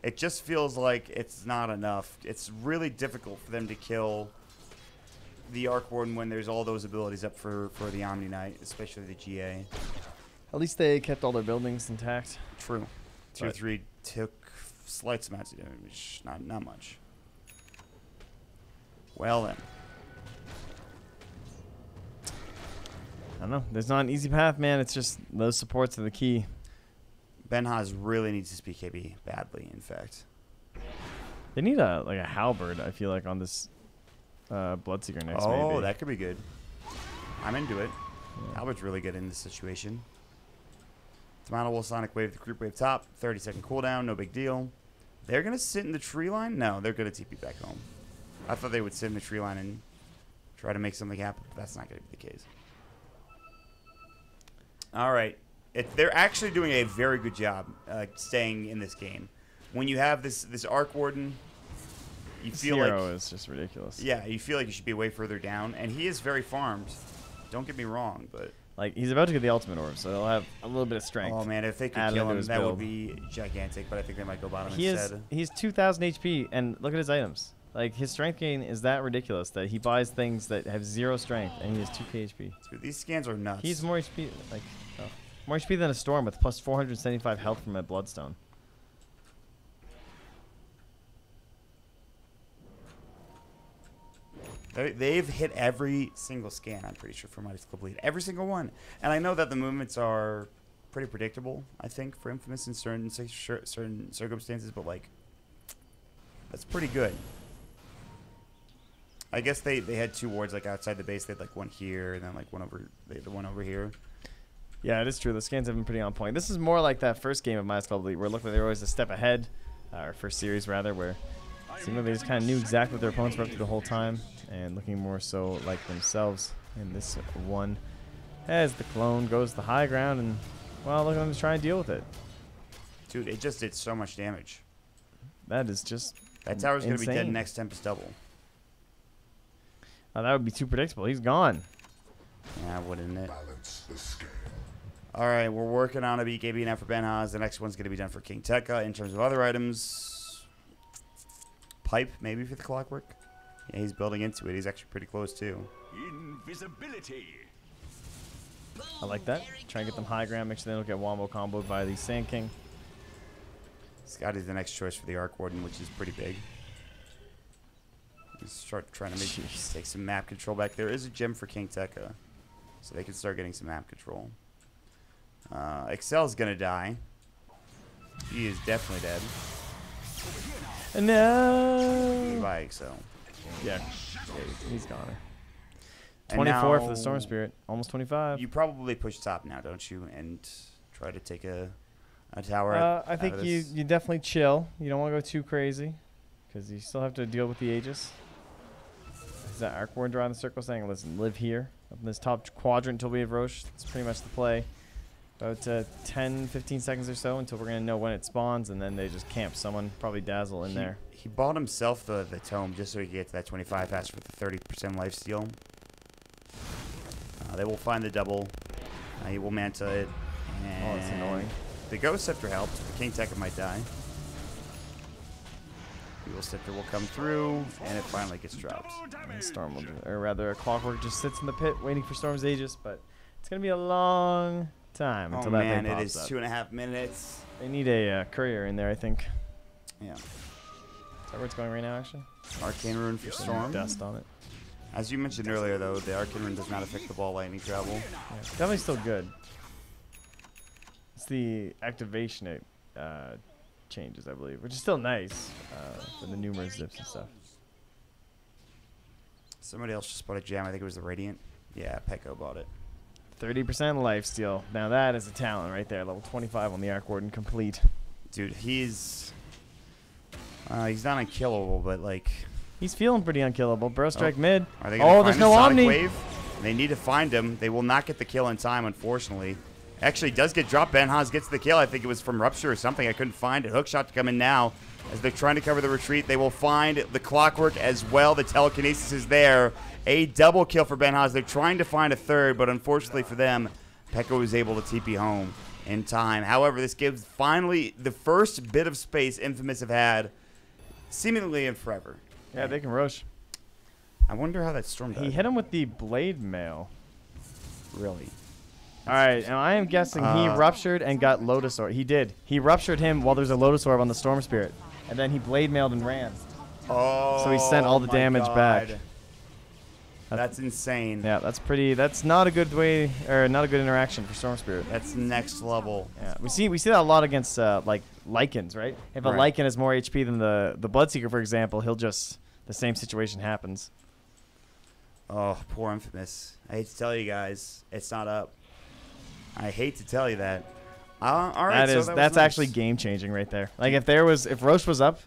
[SPEAKER 3] it just feels like it's not enough. It's really difficult for them to kill the Arc Warden when there's all those abilities up for the Omni Knight, especially the GA.
[SPEAKER 2] At least they kept all their buildings intact.
[SPEAKER 3] True. Tier 3 took slight amounts of damage, not much. Well then.
[SPEAKER 2] I don't know. There's not an easy path, man. It's just those supports are the key.
[SPEAKER 3] Ben Haas really needs his BKB badly, in fact.
[SPEAKER 2] They need a halberd, I feel like, on this Bloodseeker next,
[SPEAKER 3] Oh,
[SPEAKER 2] maybe.
[SPEAKER 3] that could be good. I'm into it. Yeah. Halberd's really good in this situation. Tomato will Sonic Wave the Creep Wave top. 30-second cooldown, no big deal. They're going to sit in the tree line? No, they're going to TP back home. I thought they would sit in the tree line and try to make something happen, but that's not going to be the case. All right. They're actually doing a very good job staying in this game. When you have this Arc Warden, you feel
[SPEAKER 2] Zero
[SPEAKER 3] like
[SPEAKER 2] is just ridiculous.
[SPEAKER 3] yeah, you feel like you should be way further down, and he is very farmed. Don't get me wrong, but
[SPEAKER 2] Like, he's about to get the ultimate orb, so he'll have a little bit of strength.
[SPEAKER 3] oh man, if they could
[SPEAKER 2] added
[SPEAKER 3] kill
[SPEAKER 2] into
[SPEAKER 3] him,
[SPEAKER 2] his
[SPEAKER 3] that would
[SPEAKER 2] build.
[SPEAKER 3] be gigantic. But I think they might go bottom
[SPEAKER 2] He's 2,000 HP, and look at his items. Like, his strength gain is that ridiculous that he buys things that have 0 strength, and he has 2k HP.
[SPEAKER 3] Dude, these scans are nuts.
[SPEAKER 2] He's more HP, like, more HP than a Storm with plus 475 health from a Bloodstone.
[SPEAKER 3] They've hit every single scan, I'm pretty sure, for Midas Complete. Every single one. And I know that the movements are pretty predictable, I think, for Infamous in certain circumstances, but, like, that's pretty good. I guess they had 2 wards, like, outside the base. They had, like, one here, and then, like, they had the one over here.
[SPEAKER 2] Yeah, it is true. The scans have been pretty on point. This is more like that first game of Midas Club Elite, where it looked like they were always a step ahead, or first series, rather, where it seemed like they just kind of knew exactly what their opponents were up to the whole time, and looking more so like themselves in this one. As the clone goes to the high ground, and, well, look at them try and deal with it.
[SPEAKER 3] Dude, it just did so much damage.
[SPEAKER 2] That is just
[SPEAKER 3] That tower's going to be dead
[SPEAKER 2] insane.
[SPEAKER 3] next Tempest Double.
[SPEAKER 2] Oh, that would be too predictable. He's gone.
[SPEAKER 3] Yeah, wouldn't it?
[SPEAKER 4] Balance the scale.
[SPEAKER 3] All right, we're working on a BKB now for Benhaz. The next one's going to be done for King Tekka. In terms of other items, pipe maybe for the clockwork. Yeah, he's building into it. He's actually pretty close too.
[SPEAKER 5] Invisibility.
[SPEAKER 2] I like that. Try and get them high ground. Make sure they don't get wombo comboed by the Sand King.
[SPEAKER 3] Scotty's the next choice for the Arc Warden, which is pretty big. Let's start trying to take some map control back. There is a gem for King Tekka, so they can start getting some map control. Excel's gonna die. He is definitely dead.
[SPEAKER 2] No.
[SPEAKER 3] Goodbye, Excel.
[SPEAKER 2] Yeah, he's gone.
[SPEAKER 3] And
[SPEAKER 2] 24 for
[SPEAKER 3] now
[SPEAKER 2] the Storm Spirit. Almost 25.
[SPEAKER 3] You probably push top now, don't you? And try to take a tower.
[SPEAKER 2] I think you definitely chill. You don't want to go too crazy, because you still have to deal with the Aegis. Is that Arc Warden drawing the circle saying, listen, live here up in this top quadrant until we have Roche? That's pretty much the play. About 10, 15 seconds or so until we're going to know when it spawns, and then they just camp someone, probably Dazzle in there.
[SPEAKER 3] He bought himself the tome just so he could get to that 25 fast for the 30% lifesteal. They will find the double. He will manta it.
[SPEAKER 2] Oh, that's annoying.
[SPEAKER 3] The Ghost Scepter helps. The King Tekka might die. The Ghost Scepter will come through, and it finally gets dropped.
[SPEAKER 2] And Storm will or rather, Clockwork just sits in the pit waiting for Storm's Aegis, but it's going to be a long time until
[SPEAKER 3] Oh
[SPEAKER 2] that
[SPEAKER 3] man,
[SPEAKER 2] thing
[SPEAKER 3] it
[SPEAKER 2] pops
[SPEAKER 3] is
[SPEAKER 2] up.
[SPEAKER 3] 2.5 minutes.
[SPEAKER 2] They need a courier in there, I think.
[SPEAKER 3] Yeah.
[SPEAKER 2] Is that where it's going right now, actually?
[SPEAKER 3] Arcane Rune for Storm.
[SPEAKER 2] Dust on it.
[SPEAKER 3] As you mentioned earlier, though, the Arcane Rune does not affect the ball lightning travel.
[SPEAKER 2] Yeah, definitely still good. It's the activation it changes, I believe, which is still nice for the numerous zips and stuff.
[SPEAKER 3] Somebody else just bought a gem. I think it was the Radiant. Yeah, Pekko bought it.
[SPEAKER 2] 30% lifesteal. Now that is a talent right there. Level 25 on the Arc Warden complete.
[SPEAKER 3] Dude, he's not unkillable, but like,
[SPEAKER 2] He's feeling pretty unkillable. Bro strike mid.
[SPEAKER 3] are they gonna
[SPEAKER 2] Oh, there's
[SPEAKER 3] find
[SPEAKER 2] no
[SPEAKER 3] the Sonic
[SPEAKER 2] Omni.
[SPEAKER 3] Wave? They need to find him. They will not get the kill in time, unfortunately. Actually, does get dropped. Benhaz gets the kill. I think it was from Rupture or something. I couldn't find it. Hookshot to come in now. As they're trying to cover the retreat, they will find the Clockwork as well. The telekinesis is there. A double kill for Benhaz. They're trying to find a third, but unfortunately for them, Pekko was able to TP home in time. However, this gives finally the first bit of space Infamous have had seemingly in forever.
[SPEAKER 2] Yeah, they can rush.
[SPEAKER 3] I wonder how that storm died.
[SPEAKER 2] He hit him with the blade mail.
[SPEAKER 3] Really?
[SPEAKER 2] All right, and I am guessing he ruptured and got Lotus Orb. He did. He ruptured him while there's a Lotus Orb on the Storm Spirit, and then he blade mailed and ran.
[SPEAKER 3] Oh,
[SPEAKER 2] So he sent all the
[SPEAKER 3] my
[SPEAKER 2] damage back.
[SPEAKER 3] God. That's insane.
[SPEAKER 2] Yeah, that's pretty. That's not a good way, or not a good interaction for Storm Spirit.
[SPEAKER 3] That's next level.
[SPEAKER 2] Yeah, we see that a lot against like Lycans, right? If a
[SPEAKER 3] Right.
[SPEAKER 2] Lycan has more HP than the Bloodseeker, for example, he'll just the same situation happens.
[SPEAKER 3] Oh, poor Infamous. I hate to tell you guys, it's not up. I hate to tell you that. All right,
[SPEAKER 2] That's
[SPEAKER 3] was nice.
[SPEAKER 2] actually game changing right there. Like if Roche was up,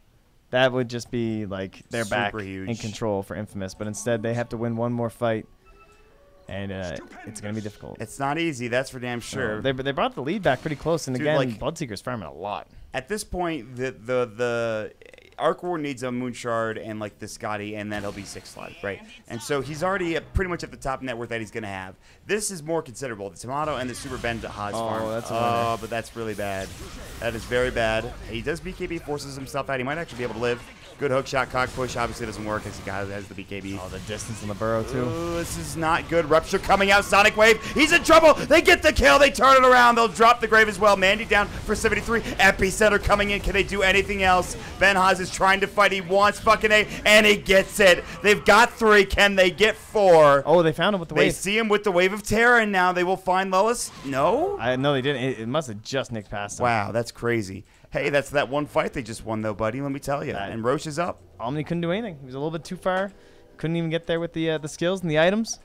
[SPEAKER 2] that would just be like they're back
[SPEAKER 3] Super huge.
[SPEAKER 2] in control for Infamous. But instead they have to win one more fight, and it's going to be difficult.
[SPEAKER 3] It's not easy, that's for damn sure.
[SPEAKER 2] They brought the lead back pretty close, and
[SPEAKER 3] Dude,
[SPEAKER 2] again,
[SPEAKER 3] like,
[SPEAKER 2] Bloodseeker's farming a lot.
[SPEAKER 3] At this point, the Arc War needs a Moonshard and like the Scotty, and then he'll be 6 slot, right? And so he's already pretty much at the top net worth that he's going to have. This is more considerable. The Tomato and the Super Ben Haas farm.
[SPEAKER 2] That's a winner.
[SPEAKER 3] But that's really bad. That is very bad. He does BKB, forces himself out. He might actually be able to live. Good hook shot, cock push. Obviously doesn't work as the guy has the BKB.
[SPEAKER 2] Oh, the distance in the burrow, too.
[SPEAKER 3] Ooh, this is not good. Rupture coming out. Sonic Wave. He's in trouble. They get the kill. They turn it around. They'll drop the grave as well. Mandy down for 73. Epicenter coming in. Can they do anything else? Ben Haas is trying to fight. He wants fucking A, and he gets it. They've got 3. Can they get 4?
[SPEAKER 2] Oh, they found him with the wave.
[SPEAKER 3] They see him with the Wave of Terror, and now they will find Lois. No?
[SPEAKER 2] No, they didn't. It must have just nicked past him.
[SPEAKER 3] Wow, that's crazy. Hey, that's that one fight they just won, though, buddy. Let me tell you. And Roche is up.
[SPEAKER 2] Omni couldn't do anything. He was a little bit too far. Couldn't even get there with the skills and the items.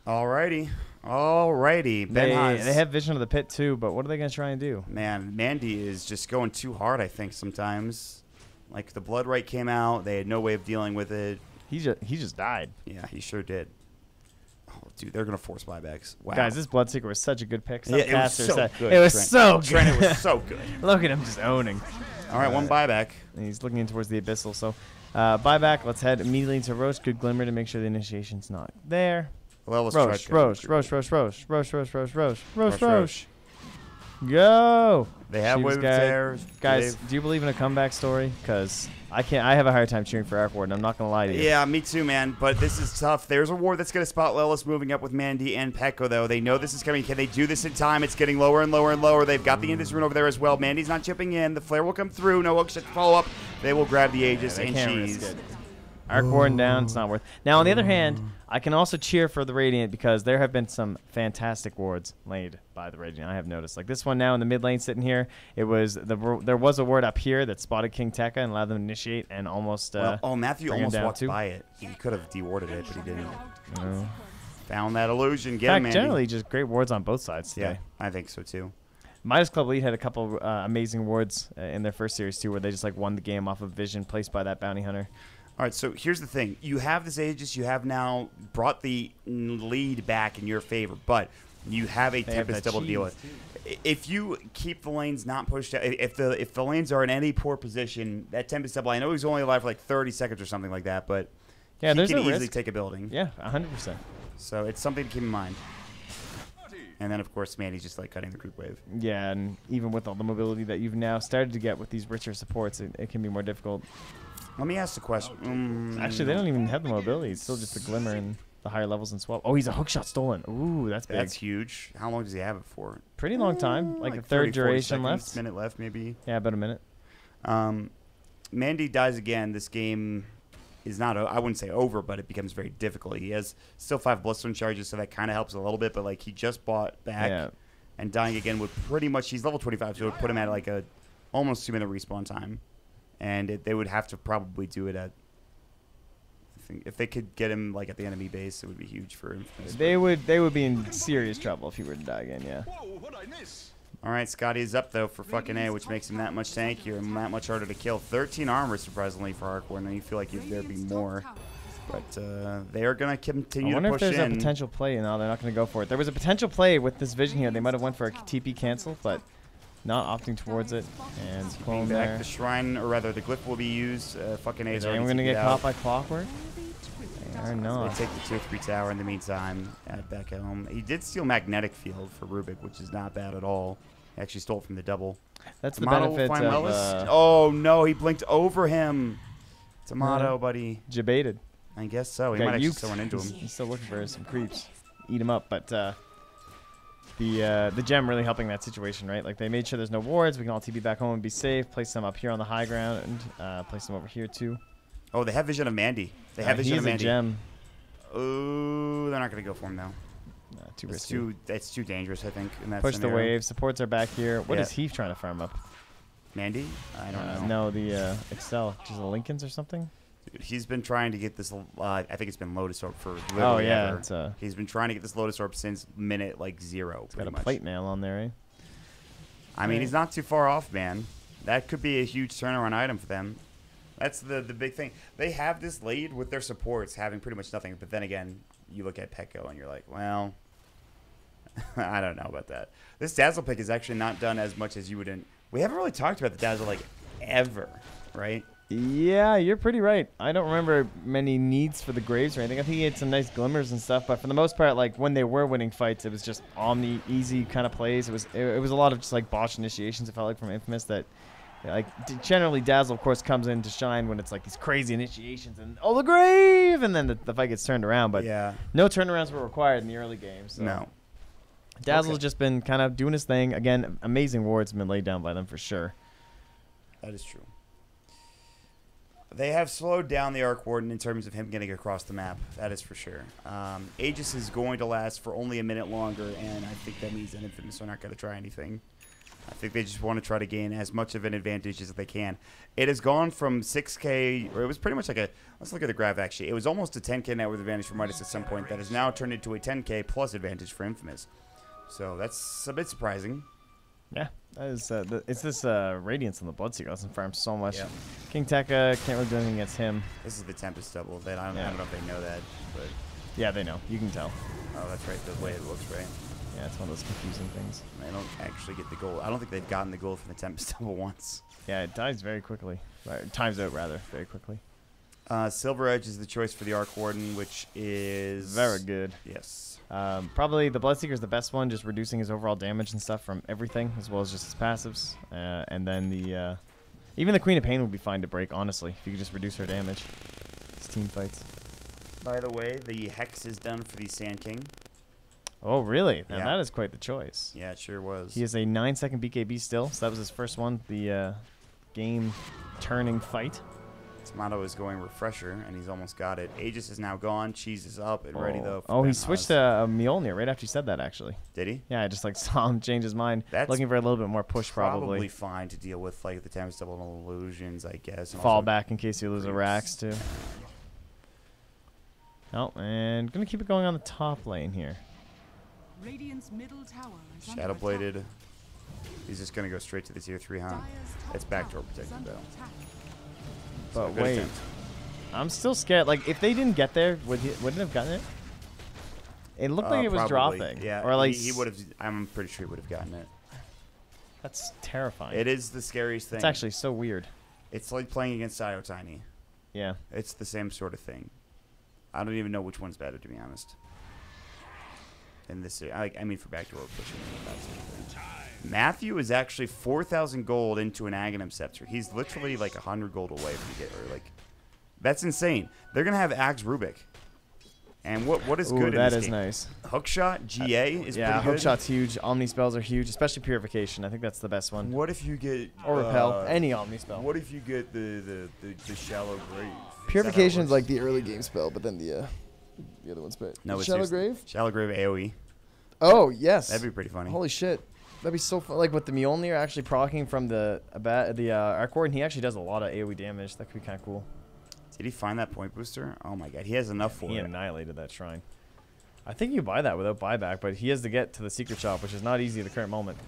[SPEAKER 3] Alrighty. Alrighty. Ben Haas.
[SPEAKER 2] They have vision of the pit, too, but what are they going to try and do?
[SPEAKER 3] Man, Mandy is just going too hard, I think, sometimes. Like, the Blood Right came out. They had no way of dealing with it.
[SPEAKER 2] He just died.
[SPEAKER 3] Yeah, he sure did. Oh, dude, they're going to force buybacks. Wow.
[SPEAKER 2] Guys, this Bloodseeker was such a good pick.
[SPEAKER 3] Yeah, it was so good.
[SPEAKER 2] It was
[SPEAKER 3] Trent.
[SPEAKER 2] so good.
[SPEAKER 3] Trent, it was so good.
[SPEAKER 2] Look at him just owning.
[SPEAKER 3] All right, one buyback.
[SPEAKER 2] He's looking in towards the Abyssal. So, buyback. Let's head immediately into Roche. Good Glimmer to make sure the initiation's not there.
[SPEAKER 3] Well, let's
[SPEAKER 2] Roche. Go.
[SPEAKER 3] They have
[SPEAKER 2] Sheeps
[SPEAKER 3] Wave of
[SPEAKER 2] guy.
[SPEAKER 3] Terror.
[SPEAKER 2] Guys, do you believe in a comeback story? Because I can't. I have a hard time cheering for Arc Ward, and I'm not gonna lie to you.
[SPEAKER 3] Yeah, me too, man. But this is tough. There's a ward that's going to spot Lelis moving up with Mandy and Pekko, though. They know this is coming. Can they do this in time? It's getting lower and lower and lower. They've got the Indus Rune over there as well. Mandy's not chipping in. The flare will come through. No hook shot to follow up. They will grab the Aegis and cheese.
[SPEAKER 2] Arc Warden down, it's not worth. Now, on the other hand, I can also cheer for the Radiant because there have been some fantastic wards laid by the Radiant. I have noticed. Like this one now in the mid lane sitting here, it was there was a ward up here that spotted King Tekka and allowed them to initiate and almost.
[SPEAKER 3] Matthew
[SPEAKER 2] bring him
[SPEAKER 3] almost
[SPEAKER 2] down
[SPEAKER 3] walked
[SPEAKER 2] too.
[SPEAKER 3] by it. He could have dewarded it, but he didn't.
[SPEAKER 2] No.
[SPEAKER 3] Found that illusion. Get
[SPEAKER 2] In
[SPEAKER 3] him,
[SPEAKER 2] fact,
[SPEAKER 3] Mandy.
[SPEAKER 2] generally just great wards on both sides today.
[SPEAKER 3] Yeah, I think so too.
[SPEAKER 2] Midas Club Lead had a couple amazing wards in their first series too, where they just like won the game off of vision placed by that bounty hunter.
[SPEAKER 3] All right, so here's the thing. You have this Aegis. You have now brought the lead back in your favor, but you have a Tempest double to deal with. If you keep the lanes not pushed out, if the lanes are in any poor position, that Tempest double, I know he's only alive for like 30 seconds or something like that, but
[SPEAKER 2] Yeah,
[SPEAKER 3] he
[SPEAKER 2] there's
[SPEAKER 3] can
[SPEAKER 2] a
[SPEAKER 3] easily
[SPEAKER 2] risk.
[SPEAKER 3] take a building.
[SPEAKER 2] Yeah, 100%.
[SPEAKER 3] So it's something to keep in mind. And then, of course, Mandy's just like cutting the group wave.
[SPEAKER 2] Yeah, and even with all the mobility that you've now started to get with these richer supports, it can be more difficult.
[SPEAKER 3] Let me ask the question.
[SPEAKER 2] Actually, they don't even have the mobility. It's still just the Glimmer and the higher levels and swap. Oh, he's a hookshot stolen. Ooh, that's big.
[SPEAKER 3] That's huge. How long does he have it for?
[SPEAKER 2] Pretty long time. Like a
[SPEAKER 3] 30,
[SPEAKER 2] third
[SPEAKER 3] 40
[SPEAKER 2] duration
[SPEAKER 3] seconds,
[SPEAKER 2] left.
[SPEAKER 3] Minute left, maybe.
[SPEAKER 2] Yeah, about a minute.
[SPEAKER 3] Mandy dies again. This game is not, I wouldn't say over, but it becomes very difficult. He has still 5 Bloodstone charges, so that kind of helps a little bit, but like he just bought back.
[SPEAKER 2] Yeah.
[SPEAKER 3] And dying again would pretty much, he's level 25, so it would put him at like a almost 2-minute respawn time. And they would have to probably do it at, I think, if they could get him like at the enemy base, it would be huge for him.
[SPEAKER 2] They would be in serious trouble if he were to die again, yeah.
[SPEAKER 5] Whoa, what'd I miss?
[SPEAKER 3] All right, Scotty is up, though, for fucking A, which makes him that much tankier and that much harder to kill. 13 armor, surprisingly, for Arcor, and you feel like there'd be more. But they are going to continue
[SPEAKER 2] I
[SPEAKER 3] to
[SPEAKER 2] wonder if
[SPEAKER 3] push
[SPEAKER 2] there's
[SPEAKER 3] in.
[SPEAKER 2] a potential play. No, they're not going to go for it. There was a potential play with this vision here. They might have went for a TP cancel, but not opting towards it. And clone
[SPEAKER 3] Back
[SPEAKER 2] there.
[SPEAKER 3] the shrine, or rather the glyph will be used. Fucking A's
[SPEAKER 2] Is
[SPEAKER 3] already
[SPEAKER 2] anyone going to
[SPEAKER 3] TP'd
[SPEAKER 2] get
[SPEAKER 3] out.
[SPEAKER 2] caught by Clockwork? They are
[SPEAKER 3] So
[SPEAKER 2] not.
[SPEAKER 3] they take the 2-3 tower in the meantime back at home. He did steal Magnetic Field for Rubik, which is not bad at all. He actually stole it from the double.
[SPEAKER 2] That's the
[SPEAKER 3] Tomato will
[SPEAKER 2] benefit
[SPEAKER 3] find
[SPEAKER 2] of
[SPEAKER 3] Lelis. Oh, no, he blinked over him. Tomato,
[SPEAKER 2] Yeah.
[SPEAKER 3] buddy.
[SPEAKER 2] Jebaited.
[SPEAKER 3] I guess so. He
[SPEAKER 2] Got
[SPEAKER 3] might actually
[SPEAKER 2] uked.
[SPEAKER 3] still run into him.
[SPEAKER 2] He's still looking for some creeps. Eat him up, but the gem really helping that situation, right? Like they made sure there's no wards. We can all TP back home and be safe. Place them up here on the high ground and place them over here too.
[SPEAKER 3] Oh, they have Vision of Mandy. They have Vision
[SPEAKER 2] He's
[SPEAKER 3] of
[SPEAKER 2] a
[SPEAKER 3] Mandy.
[SPEAKER 2] gem.
[SPEAKER 3] Oh, they're not going to go for him, though.
[SPEAKER 2] Too
[SPEAKER 3] It's
[SPEAKER 2] risky.
[SPEAKER 3] it's too dangerous, I think, in that
[SPEAKER 2] Push the
[SPEAKER 3] scenario.
[SPEAKER 2] wave. Supports are back here. What
[SPEAKER 3] Yeah.
[SPEAKER 2] is he trying to farm up?
[SPEAKER 3] Mandy? I don't know.
[SPEAKER 2] No, the Excel. Just the Lincolns or something?
[SPEAKER 3] Dude, he's been trying to get this, I think it's been Lotus Orb for literally
[SPEAKER 2] Oh, yeah.
[SPEAKER 3] ever.
[SPEAKER 2] It's
[SPEAKER 3] He's been trying to get this Lotus Orb since minute, like, 0,
[SPEAKER 2] got
[SPEAKER 3] pretty
[SPEAKER 2] a
[SPEAKER 3] much.
[SPEAKER 2] plate mail on there, eh?
[SPEAKER 3] I mean, he's not too far off, man. That could be a huge turnaround item for them. That's the big thing. They have this lead with their supports having pretty much nothing, but then again, you look at Pekko and you're like, well, I don't know about that. This Dazzle pick is actually not done as much as you would. We haven't really talked about the Dazzle like ever, right?
[SPEAKER 2] Yeah, you're pretty right. I don't remember many needs for the Graves or anything. I think he had some nice glimmers and stuff, but for the most part, like when they were winning fights, it was just Omni easy kind of plays. It was a lot of just like botched initiations. It felt like from Infamous that like generally Dazzle of course comes in to shine when it's like these crazy initiations and the Grave, and then the fight gets turned around. But
[SPEAKER 3] yeah,
[SPEAKER 2] no turnarounds were required in the early games. So.
[SPEAKER 3] No.
[SPEAKER 2] Dazzle's just been kind of doing his thing. Again, amazing wards have been laid down by them for sure.
[SPEAKER 3] That is true. They have slowed down the Arc Warden in terms of him getting across the map. That is for sure. Aegis is going to last for only a minute longer, and I think that means that Infamous are not going to try anything. I think they just want to try to gain as much of an advantage as they can. It has gone from 6K, or it was pretty much like a, let's look at the graph actually. It was almost a 10K net worth advantage for Midas at some point. That has now turned into a 10K plus advantage for Infamous. So that's a bit surprising.
[SPEAKER 2] Yeah, that is, it's this Radiance on the Bloodseeker doesn't farm so much.
[SPEAKER 3] Yep.
[SPEAKER 2] King Tekka can't really do anything against him.
[SPEAKER 3] This is the Tempest double. I don't know if they know that, but
[SPEAKER 2] Yeah, they know. You can tell.
[SPEAKER 3] oh, that's right. The way it looks, right?
[SPEAKER 2] Yeah, it's one of those confusing things.
[SPEAKER 3] They don't actually get the gold. I don't think they've gotten the gold from the Tempest double once.
[SPEAKER 2] Yeah, it dies very quickly. Or times out, rather, very quickly.
[SPEAKER 3] Silver Edge is the choice for the Arc Warden, which is
[SPEAKER 2] Very good.
[SPEAKER 3] Yes.
[SPEAKER 2] Probably the Bloodseeker is the best one, just reducing his overall damage and stuff from everything, as well as just his passives. And then the even the Queen of Pain would be fine to break, honestly, if you could just reduce her damage. It's team fights.
[SPEAKER 3] By the way, the Hex is done for the Sand King.
[SPEAKER 2] Oh, really? Now
[SPEAKER 3] Yeah.
[SPEAKER 2] that is quite the choice.
[SPEAKER 3] Yeah, it sure was.
[SPEAKER 2] He is a 9-second BKB still, so that was his first one, the game-turning fight.
[SPEAKER 3] His motto is going Refresher, and he's almost got it. Aegis is now gone. Cheese is up and ready, though.
[SPEAKER 2] Oh, he
[SPEAKER 3] Ben
[SPEAKER 2] switched
[SPEAKER 3] Haas.
[SPEAKER 2] to Mjolnir right after you said that, actually.
[SPEAKER 3] Did he?
[SPEAKER 2] Yeah, I just like saw him change his mind.
[SPEAKER 3] That's
[SPEAKER 2] looking for a little bit more push, probably.
[SPEAKER 3] fine to deal with, like the Tempest double and illusions, I guess. And
[SPEAKER 2] Fall
[SPEAKER 3] also
[SPEAKER 2] back in case you lose a Rax, too. Oh, and gonna keep it going on the top lane here.
[SPEAKER 1] Radiant's middle tower is under
[SPEAKER 3] Shadow
[SPEAKER 1] attack.
[SPEAKER 3] Bladed. He's just gonna go straight to the tier 3, huh?
[SPEAKER 1] Dire's top
[SPEAKER 3] It's backdoor
[SPEAKER 1] tower is
[SPEAKER 3] protected,
[SPEAKER 1] under
[SPEAKER 3] though.
[SPEAKER 1] attack.
[SPEAKER 2] But
[SPEAKER 3] Good
[SPEAKER 2] wait,
[SPEAKER 3] attempt.
[SPEAKER 2] I'm still scared. Like, if they didn't get there, would he have gotten it? It looked like it was
[SPEAKER 3] Probably.
[SPEAKER 2] dropping.
[SPEAKER 3] Yeah,
[SPEAKER 2] Or like
[SPEAKER 3] he would have. I'm pretty sure he would have gotten it.
[SPEAKER 2] That's terrifying.
[SPEAKER 3] It is the scariest thing.
[SPEAKER 2] It's actually so weird.
[SPEAKER 3] It's like playing against Io Tiny.
[SPEAKER 2] Yeah.
[SPEAKER 3] It's the same sort of thing. I don't even know which one's better, to be honest. In this, I mean, for backdoor pushing. That sort of thing. Matthew is actually 4,000 gold into an Aghanim Scepter. He's literally like 100 gold away from get or like. That's insane. They're gonna have Axe Rubik. And what is
[SPEAKER 2] Ooh,
[SPEAKER 3] good in
[SPEAKER 2] that
[SPEAKER 3] this
[SPEAKER 2] is
[SPEAKER 3] game?
[SPEAKER 2] nice.
[SPEAKER 3] Hookshot GA is
[SPEAKER 2] Yeah,
[SPEAKER 3] pretty good.
[SPEAKER 2] Hookshot's huge. Omni spells are huge, especially Purification. I think that's the best one.
[SPEAKER 3] What if you get
[SPEAKER 2] Or Repel. Any Omni spell.
[SPEAKER 3] What if you get the Shallow Grave?
[SPEAKER 6] Purification's like the early game spell, but then the other one's better.
[SPEAKER 3] No, it's
[SPEAKER 6] Shallow
[SPEAKER 3] just
[SPEAKER 6] Grave?
[SPEAKER 3] Shallow Grave AoE.
[SPEAKER 6] Oh, yes.
[SPEAKER 3] That'd be pretty funny.
[SPEAKER 6] Holy shit.
[SPEAKER 2] That'd be so fun. Like with the Mjolnir actually proccing from the Arc Warden, he actually does a lot of AoE damage. That could be kind of cool.
[SPEAKER 3] Did he find that point booster? Oh my god, he has enough for
[SPEAKER 2] He
[SPEAKER 3] it.
[SPEAKER 2] annihilated that shrine. I think you buy that without buyback, but he has to get to the secret shop, which is not easy at the current moment.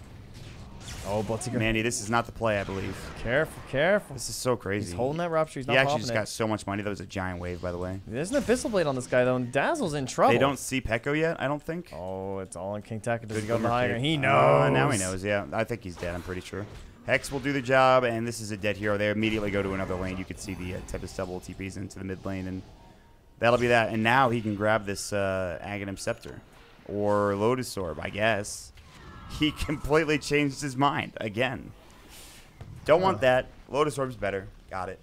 [SPEAKER 2] Oh, Bloodseeker.
[SPEAKER 3] Mandy, this is not the play, I believe.
[SPEAKER 2] Careful, careful.
[SPEAKER 3] This is so crazy.
[SPEAKER 2] He's holding that rupture. He's
[SPEAKER 3] He
[SPEAKER 2] not
[SPEAKER 3] actually
[SPEAKER 2] popping
[SPEAKER 3] just
[SPEAKER 2] it.
[SPEAKER 3] got so much money. That was a giant wave, by the way.
[SPEAKER 2] There's an Abyssal Blade on this guy, though, and Dazzle's in trouble.
[SPEAKER 3] They don't see Pekko yet, I don't think.
[SPEAKER 2] Oh, it's all on King Tekka. Does
[SPEAKER 3] Good
[SPEAKER 2] he go
[SPEAKER 3] glimmer
[SPEAKER 2] higher?
[SPEAKER 3] kid.
[SPEAKER 2] He knows.
[SPEAKER 3] Now he knows, yeah. I think he's dead, I'm pretty sure. Hex will do the job, and this is a dead hero. They immediately go to another lane. You could see the Tempest double TPs into the mid lane, and that'll be that. And now he can grab this Aghanim Scepter. Or Lotus Orb, I guess. He completely changed his mind again. Don't want that. Lotus Orb's better. Got it.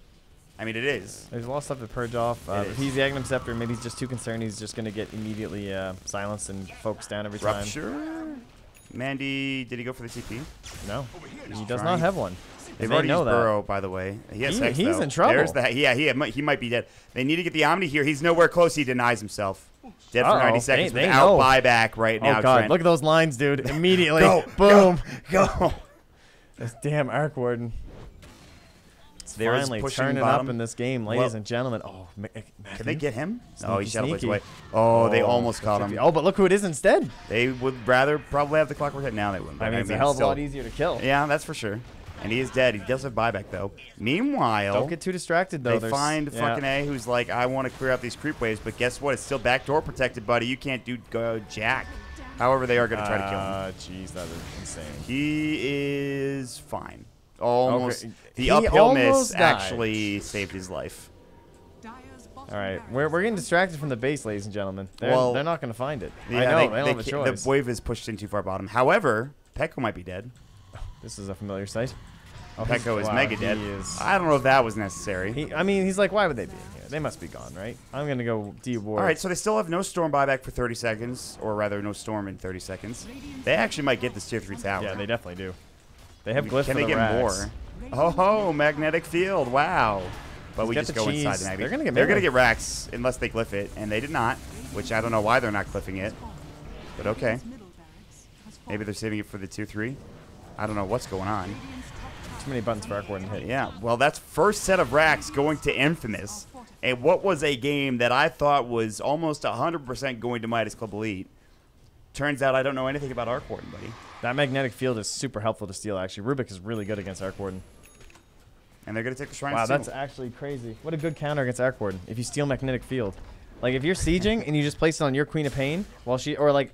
[SPEAKER 3] I mean, it is.
[SPEAKER 2] There's a lot of stuff to purge off.
[SPEAKER 3] It
[SPEAKER 2] If
[SPEAKER 3] is.
[SPEAKER 2] he's the Aghanim Scepter, maybe he's just too concerned. He's just going to get immediately silenced and focused down every time.
[SPEAKER 3] Rupture? Mandy, did he go for the TP?
[SPEAKER 2] No, he does
[SPEAKER 3] trying.
[SPEAKER 2] not have one.
[SPEAKER 3] They've
[SPEAKER 2] They
[SPEAKER 3] already
[SPEAKER 2] know
[SPEAKER 3] used
[SPEAKER 2] that.
[SPEAKER 3] Burrow, by the way. He has Hex,
[SPEAKER 2] he's
[SPEAKER 3] though.
[SPEAKER 2] in trouble.
[SPEAKER 3] There's the yeah, he might be dead. They need to get the Omni here. He's nowhere close. He denies himself. Dead for
[SPEAKER 2] Uh-oh.
[SPEAKER 3] 90 seconds
[SPEAKER 2] They
[SPEAKER 3] without
[SPEAKER 2] know.
[SPEAKER 3] buyback right now.
[SPEAKER 2] Oh, God.
[SPEAKER 3] Trent.
[SPEAKER 2] Look at those lines, dude. Immediately.
[SPEAKER 3] Go,
[SPEAKER 2] Boom.
[SPEAKER 3] Go.
[SPEAKER 2] This damn Arc Warden. It's
[SPEAKER 3] There's
[SPEAKER 2] finally
[SPEAKER 3] pushing
[SPEAKER 2] turning
[SPEAKER 3] bottom.
[SPEAKER 2] up in this game, ladies
[SPEAKER 3] Well-
[SPEAKER 2] and gentlemen. Oh,
[SPEAKER 3] Can they get him? Oh, he
[SPEAKER 2] Sneaky,
[SPEAKER 3] Shadow Blades
[SPEAKER 2] sneaky.
[SPEAKER 3] away. Oh, they almost caught him.
[SPEAKER 2] Oh, but look who it is instead.
[SPEAKER 3] They would rather probably have the Clockwork Head. Now they wouldn't.
[SPEAKER 2] I mean, it's a
[SPEAKER 3] mean,
[SPEAKER 2] hell of a
[SPEAKER 3] still-
[SPEAKER 2] lot easier to kill.
[SPEAKER 3] Yeah, that's for sure. And he is dead. He does have buyback, though. Meanwhile,
[SPEAKER 2] Don't get too distracted, though.
[SPEAKER 3] they find fucking A, who's like, I want to clear out these creep waves, but guess what? It's still backdoor protected, buddy. You can't do jack. However, they are going to try to kill him.
[SPEAKER 2] Jeez, that is insane.
[SPEAKER 3] He is fine. Almost.
[SPEAKER 2] Okay.
[SPEAKER 3] The
[SPEAKER 2] He
[SPEAKER 3] uphill miss
[SPEAKER 2] almost died.
[SPEAKER 3] actually saved his life.
[SPEAKER 1] Dire's bottom
[SPEAKER 2] All right,
[SPEAKER 1] barracks
[SPEAKER 2] we're getting distracted from the base, ladies and gentlemen. They're not going to find it. I know, they don't have a choice.
[SPEAKER 3] The wave is pushed in too far bottom. However, Pekko might be dead.
[SPEAKER 2] This is a familiar sight.
[SPEAKER 3] Pekko is mega dead.
[SPEAKER 2] He is.
[SPEAKER 3] I don't know if that was necessary.
[SPEAKER 2] I mean, he's like, why would they be in here? They must be gone, right? I'm going to go D-Ward.
[SPEAKER 3] All right, so they still have no storm buyback for 30 seconds, or rather, no storm in 30 seconds. They actually might get this tier 3 tower.
[SPEAKER 2] Yeah, they definitely do. They have glyph
[SPEAKER 3] Can
[SPEAKER 2] for
[SPEAKER 3] they
[SPEAKER 2] the
[SPEAKER 3] get
[SPEAKER 2] racks.
[SPEAKER 3] more? Oh, magnetic field. Wow. But we
[SPEAKER 2] got
[SPEAKER 3] just
[SPEAKER 2] the
[SPEAKER 3] go inside
[SPEAKER 2] cheese.
[SPEAKER 3] the magnet.
[SPEAKER 2] They're gonna get
[SPEAKER 3] They're
[SPEAKER 2] melee.
[SPEAKER 3] gonna get racks unless they glyph it, and they did not. Which I don't know why they're not glyphing it. But okay.
[SPEAKER 1] middle barracks has
[SPEAKER 3] Maybe they're saving it for the 2-3. I don't know what's going on.
[SPEAKER 2] Too many buttons for Arc Warden to hit.
[SPEAKER 3] Yeah, well, that's first set of racks going to Infamous. And what was a game that I thought was almost 100% going to Midas Club Elite. Turns out I don't know anything about Arc Warden, buddy.
[SPEAKER 2] That magnetic field is super helpful to steal, actually. Rubik is really good against Arc Warden.
[SPEAKER 3] And they're going to take the shrines
[SPEAKER 2] Wow,
[SPEAKER 3] too.
[SPEAKER 2] that's actually crazy. What a good counter against Arc Warden if you steal magnetic field. Like, if you're sieging and you just place it on your Queen of Pain while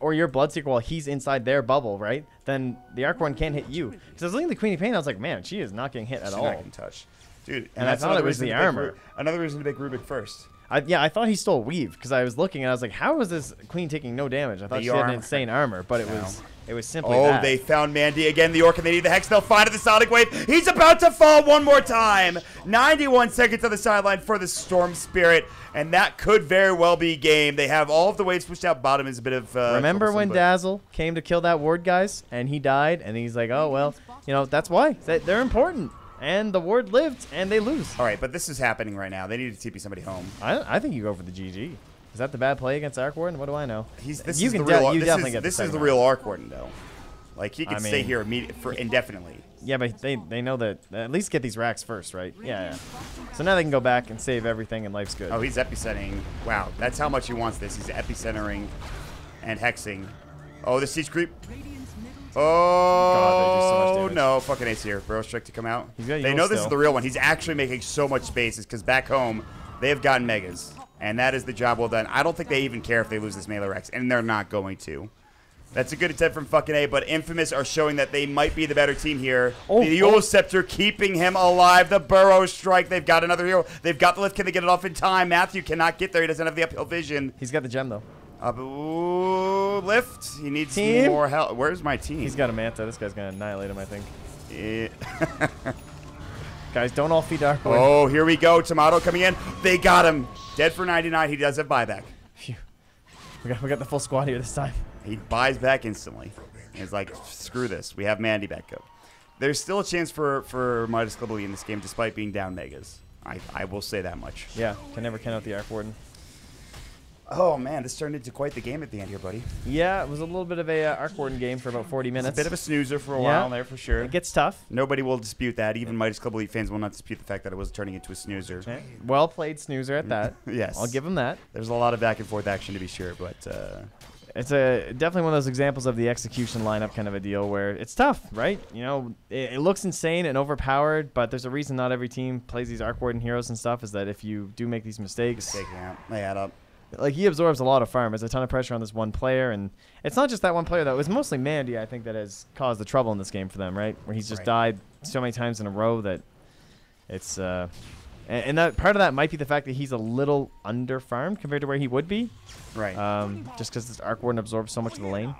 [SPEAKER 2] or your Bloodseeker while he's inside their bubble, right? Then the Arc Warden can't hit you. Because I was looking at the Queen of Pain, I was like, man, she is not getting hit at
[SPEAKER 3] She's
[SPEAKER 2] all.
[SPEAKER 3] not getting touched. Dude,
[SPEAKER 2] And I
[SPEAKER 3] that's
[SPEAKER 2] thought
[SPEAKER 3] another
[SPEAKER 2] it was
[SPEAKER 3] reason
[SPEAKER 2] the
[SPEAKER 3] to pick
[SPEAKER 2] armor.
[SPEAKER 3] Another reason to pick Rubik first.
[SPEAKER 2] I thought he stole Weave because I was looking and I was like, how is this Queen taking no damage? I thought
[SPEAKER 3] The
[SPEAKER 2] she had an
[SPEAKER 3] armor.
[SPEAKER 2] insane armor, but it was simply
[SPEAKER 3] Oh,
[SPEAKER 2] that.
[SPEAKER 3] they found Mandy again. The Orc, and they need the Hex. They'll find it. The Sonic Wave. He's about to fall one more time. 91 seconds on the sideline for the Storm Spirit, and that could very well be game. They have all of the waves pushed out bottom. Is a bit of
[SPEAKER 2] Remember when
[SPEAKER 3] troublesome, but-
[SPEAKER 2] Dazzle came to kill that ward, guys, and he died, and he's like, oh, well, that's why. They're important. And the ward lived, and they lose.
[SPEAKER 3] All right, but this is happening right now. They need to TP somebody home.
[SPEAKER 2] I think you go for the GG. Is that the bad play against Arc Warden? What do I know?
[SPEAKER 3] This
[SPEAKER 2] You
[SPEAKER 3] is
[SPEAKER 2] can
[SPEAKER 3] the real.
[SPEAKER 2] you
[SPEAKER 3] This
[SPEAKER 2] definitely
[SPEAKER 3] is
[SPEAKER 2] get
[SPEAKER 3] this
[SPEAKER 2] the
[SPEAKER 3] is the
[SPEAKER 2] second
[SPEAKER 3] real
[SPEAKER 2] round.
[SPEAKER 3] Arc Warden though. Like he can
[SPEAKER 2] I
[SPEAKER 3] stay
[SPEAKER 2] mean-
[SPEAKER 3] here for indefinitely.
[SPEAKER 2] Yeah, but they know that at least get these racks first, right? Yeah. So now they can go back and save everything, and life's good.
[SPEAKER 3] Oh, he's epicentering. Wow, that's how much he wants this. He's epicentering and hexing. Oh, the siege creep.
[SPEAKER 2] God, they do so much
[SPEAKER 3] Oh
[SPEAKER 2] damage.
[SPEAKER 3] no, fucking Ace here. Burrow Strike to come out.
[SPEAKER 2] He's got
[SPEAKER 3] They
[SPEAKER 2] Yule
[SPEAKER 3] know this is
[SPEAKER 2] still.
[SPEAKER 3] the real one. He's actually making so much space because back home they have gotten megas, and that is the job well done. I don't think they even care if they lose this melee Rex, and they're not going to. That's a good attempt from fucking A, but Infamous are showing that they might be the better team here. The Yule Scepter keeping him alive. The Burrow Strike. They've got another hero. They've got the lift. Can they get it off in time? Matthew cannot get there. He doesn't have the uphill vision.
[SPEAKER 2] He's got the gem, though.
[SPEAKER 3] Ooh, lift. He needs
[SPEAKER 2] Team?
[SPEAKER 3] more help. Where's my team?
[SPEAKER 2] He's got a Manta. This guy's going to annihilate him, I think.
[SPEAKER 3] Yeah.
[SPEAKER 2] Guys, don't all feed Arc Warden.
[SPEAKER 3] Oh, here we go. Tomato coming in. They got him. Dead for 99. He does have buyback.
[SPEAKER 2] Phew. We got the full squad here this time.
[SPEAKER 3] He buys back instantly. He's like, screw this. We have Mandy back up. There's still a chance for Midas Club Elite in this game, despite being down megas. I will say that much.
[SPEAKER 2] Yeah, can never count out the Arc Warden.
[SPEAKER 3] Oh, man, this turned into quite the game at the end here, buddy.
[SPEAKER 2] Yeah, it was a little bit of a Arc Warden game for about 40 minutes.
[SPEAKER 3] It's a bit of a snoozer for a
[SPEAKER 2] Yeah.
[SPEAKER 3] while there, for sure.
[SPEAKER 2] It gets tough.
[SPEAKER 3] Nobody will dispute that. Even Midas Club Elite fans will not dispute the fact that it was turning into a snoozer.
[SPEAKER 2] Well played, snoozer, at that.
[SPEAKER 3] Yes.
[SPEAKER 2] I'll give him that.
[SPEAKER 3] There's a lot of back and forth action to be sure, but
[SPEAKER 2] It's definitely one of those examples of the execution lineup kind of a deal where it's tough, right? You know, it looks insane and overpowered, but there's a reason not every team plays these Arc Warden heroes and stuff, is that if you do make these mistakes,
[SPEAKER 3] taking out. They add up.
[SPEAKER 2] like he absorbs a lot of farm. There's a ton of pressure on this one player, and it's not just that one player though. It's mostly Mandy, I think, that has caused the trouble in this game for them, right? Where he's just
[SPEAKER 3] Right.
[SPEAKER 2] died so many times in a row that it's and that part of that might be the fact that he's a little under farmed compared to where he would be.
[SPEAKER 3] Right.
[SPEAKER 2] Just because this Arc Warden absorbs so much of the lane.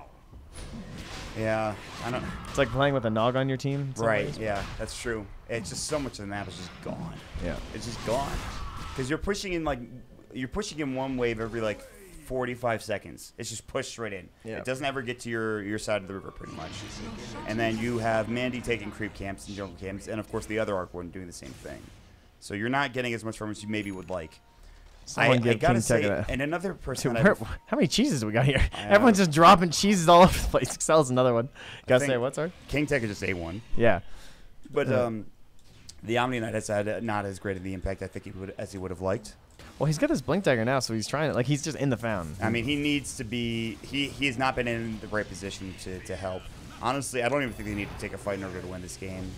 [SPEAKER 3] Yeah. I don't.
[SPEAKER 2] It's like playing with a Nog on your team. in some
[SPEAKER 3] Right.
[SPEAKER 2] ways.
[SPEAKER 3] Yeah. That's true. It's just so much of the map is just gone.
[SPEAKER 2] Yeah.
[SPEAKER 3] It's just gone. Because you're pushing in one wave every like 45 seconds. It's just pushed right in.
[SPEAKER 2] Yeah.
[SPEAKER 3] It doesn't ever get to your side of the river pretty much. And then you have Mandy taking creep camps and jungle camps, and of course the other Arc Warden doing the same thing. So you're not getting as much farm as you maybe would like.
[SPEAKER 2] Someone
[SPEAKER 3] I
[SPEAKER 2] give
[SPEAKER 3] gotta
[SPEAKER 2] King
[SPEAKER 3] say,
[SPEAKER 2] Tech
[SPEAKER 3] and another person.
[SPEAKER 2] Dude,
[SPEAKER 3] that
[SPEAKER 2] how many cheeses do we got here?
[SPEAKER 3] I
[SPEAKER 2] Everyone's
[SPEAKER 3] know.
[SPEAKER 2] just dropping cheeses all over the place. Excel's another one. Gotta
[SPEAKER 3] think-
[SPEAKER 2] say, what, sorry?
[SPEAKER 3] King Tech is just A1.
[SPEAKER 2] Yeah.
[SPEAKER 3] But the Omni Knight has had not as great of the impact I think he would have liked.
[SPEAKER 2] Well, he's got this Blink Dagger now, so he's trying to, like, he's just in the fountain.
[SPEAKER 3] I mean, he needs to be. He has not been in the right position to help. Honestly, I don't even think they need to take a fight in order to win this game.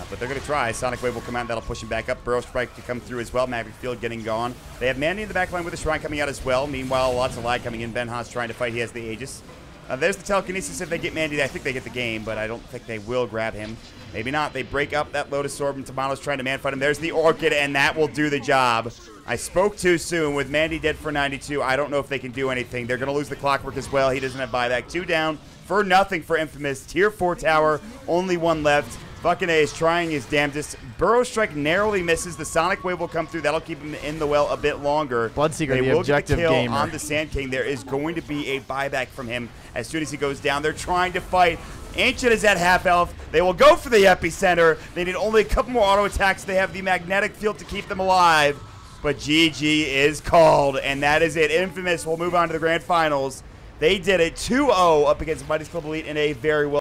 [SPEAKER 3] But they're going to try. Sonic Wave will come out, and that'll push him back up. Burrow Strike to come through as well. Maverick Field getting gone. They have Mandy in the back line with the Shrine coming out as well. Meanwhile, lots of lag coming in. Ben Haas trying to fight. He has the Aegis. There's the Telekinesis. If they get Mandy, I think they get the game, but I don't think they will grab him. Maybe not. They break up that Lotus Orb, and Tamano's trying to man-fight him. There's the Orchid, and that will do the job. I spoke too soon. With Mandy dead for 92, I don't know if they can do anything. They're going to lose the Clockwork as well. He doesn't have buyback. 2 down for nothing for Infamous. Tier 4 tower, only 1 left. Fucking A is trying his damnedest. Burrow Strike narrowly misses. The Sonic Wave will come through. That'll keep him in the well a bit longer.
[SPEAKER 2] Bloodseeker, the objective gamer.
[SPEAKER 3] On the Sand King. There is going to be a buyback from him as soon as he goes down. They're trying to fight. Ancient is at half health. They will go for the epicenter. They need only a couple more auto attacks. They have the magnetic field to keep them alive. But GG is called, and that is it. Infamous will move on to the grand finals. They did it 2-0 up against Midas Club Elite in a very well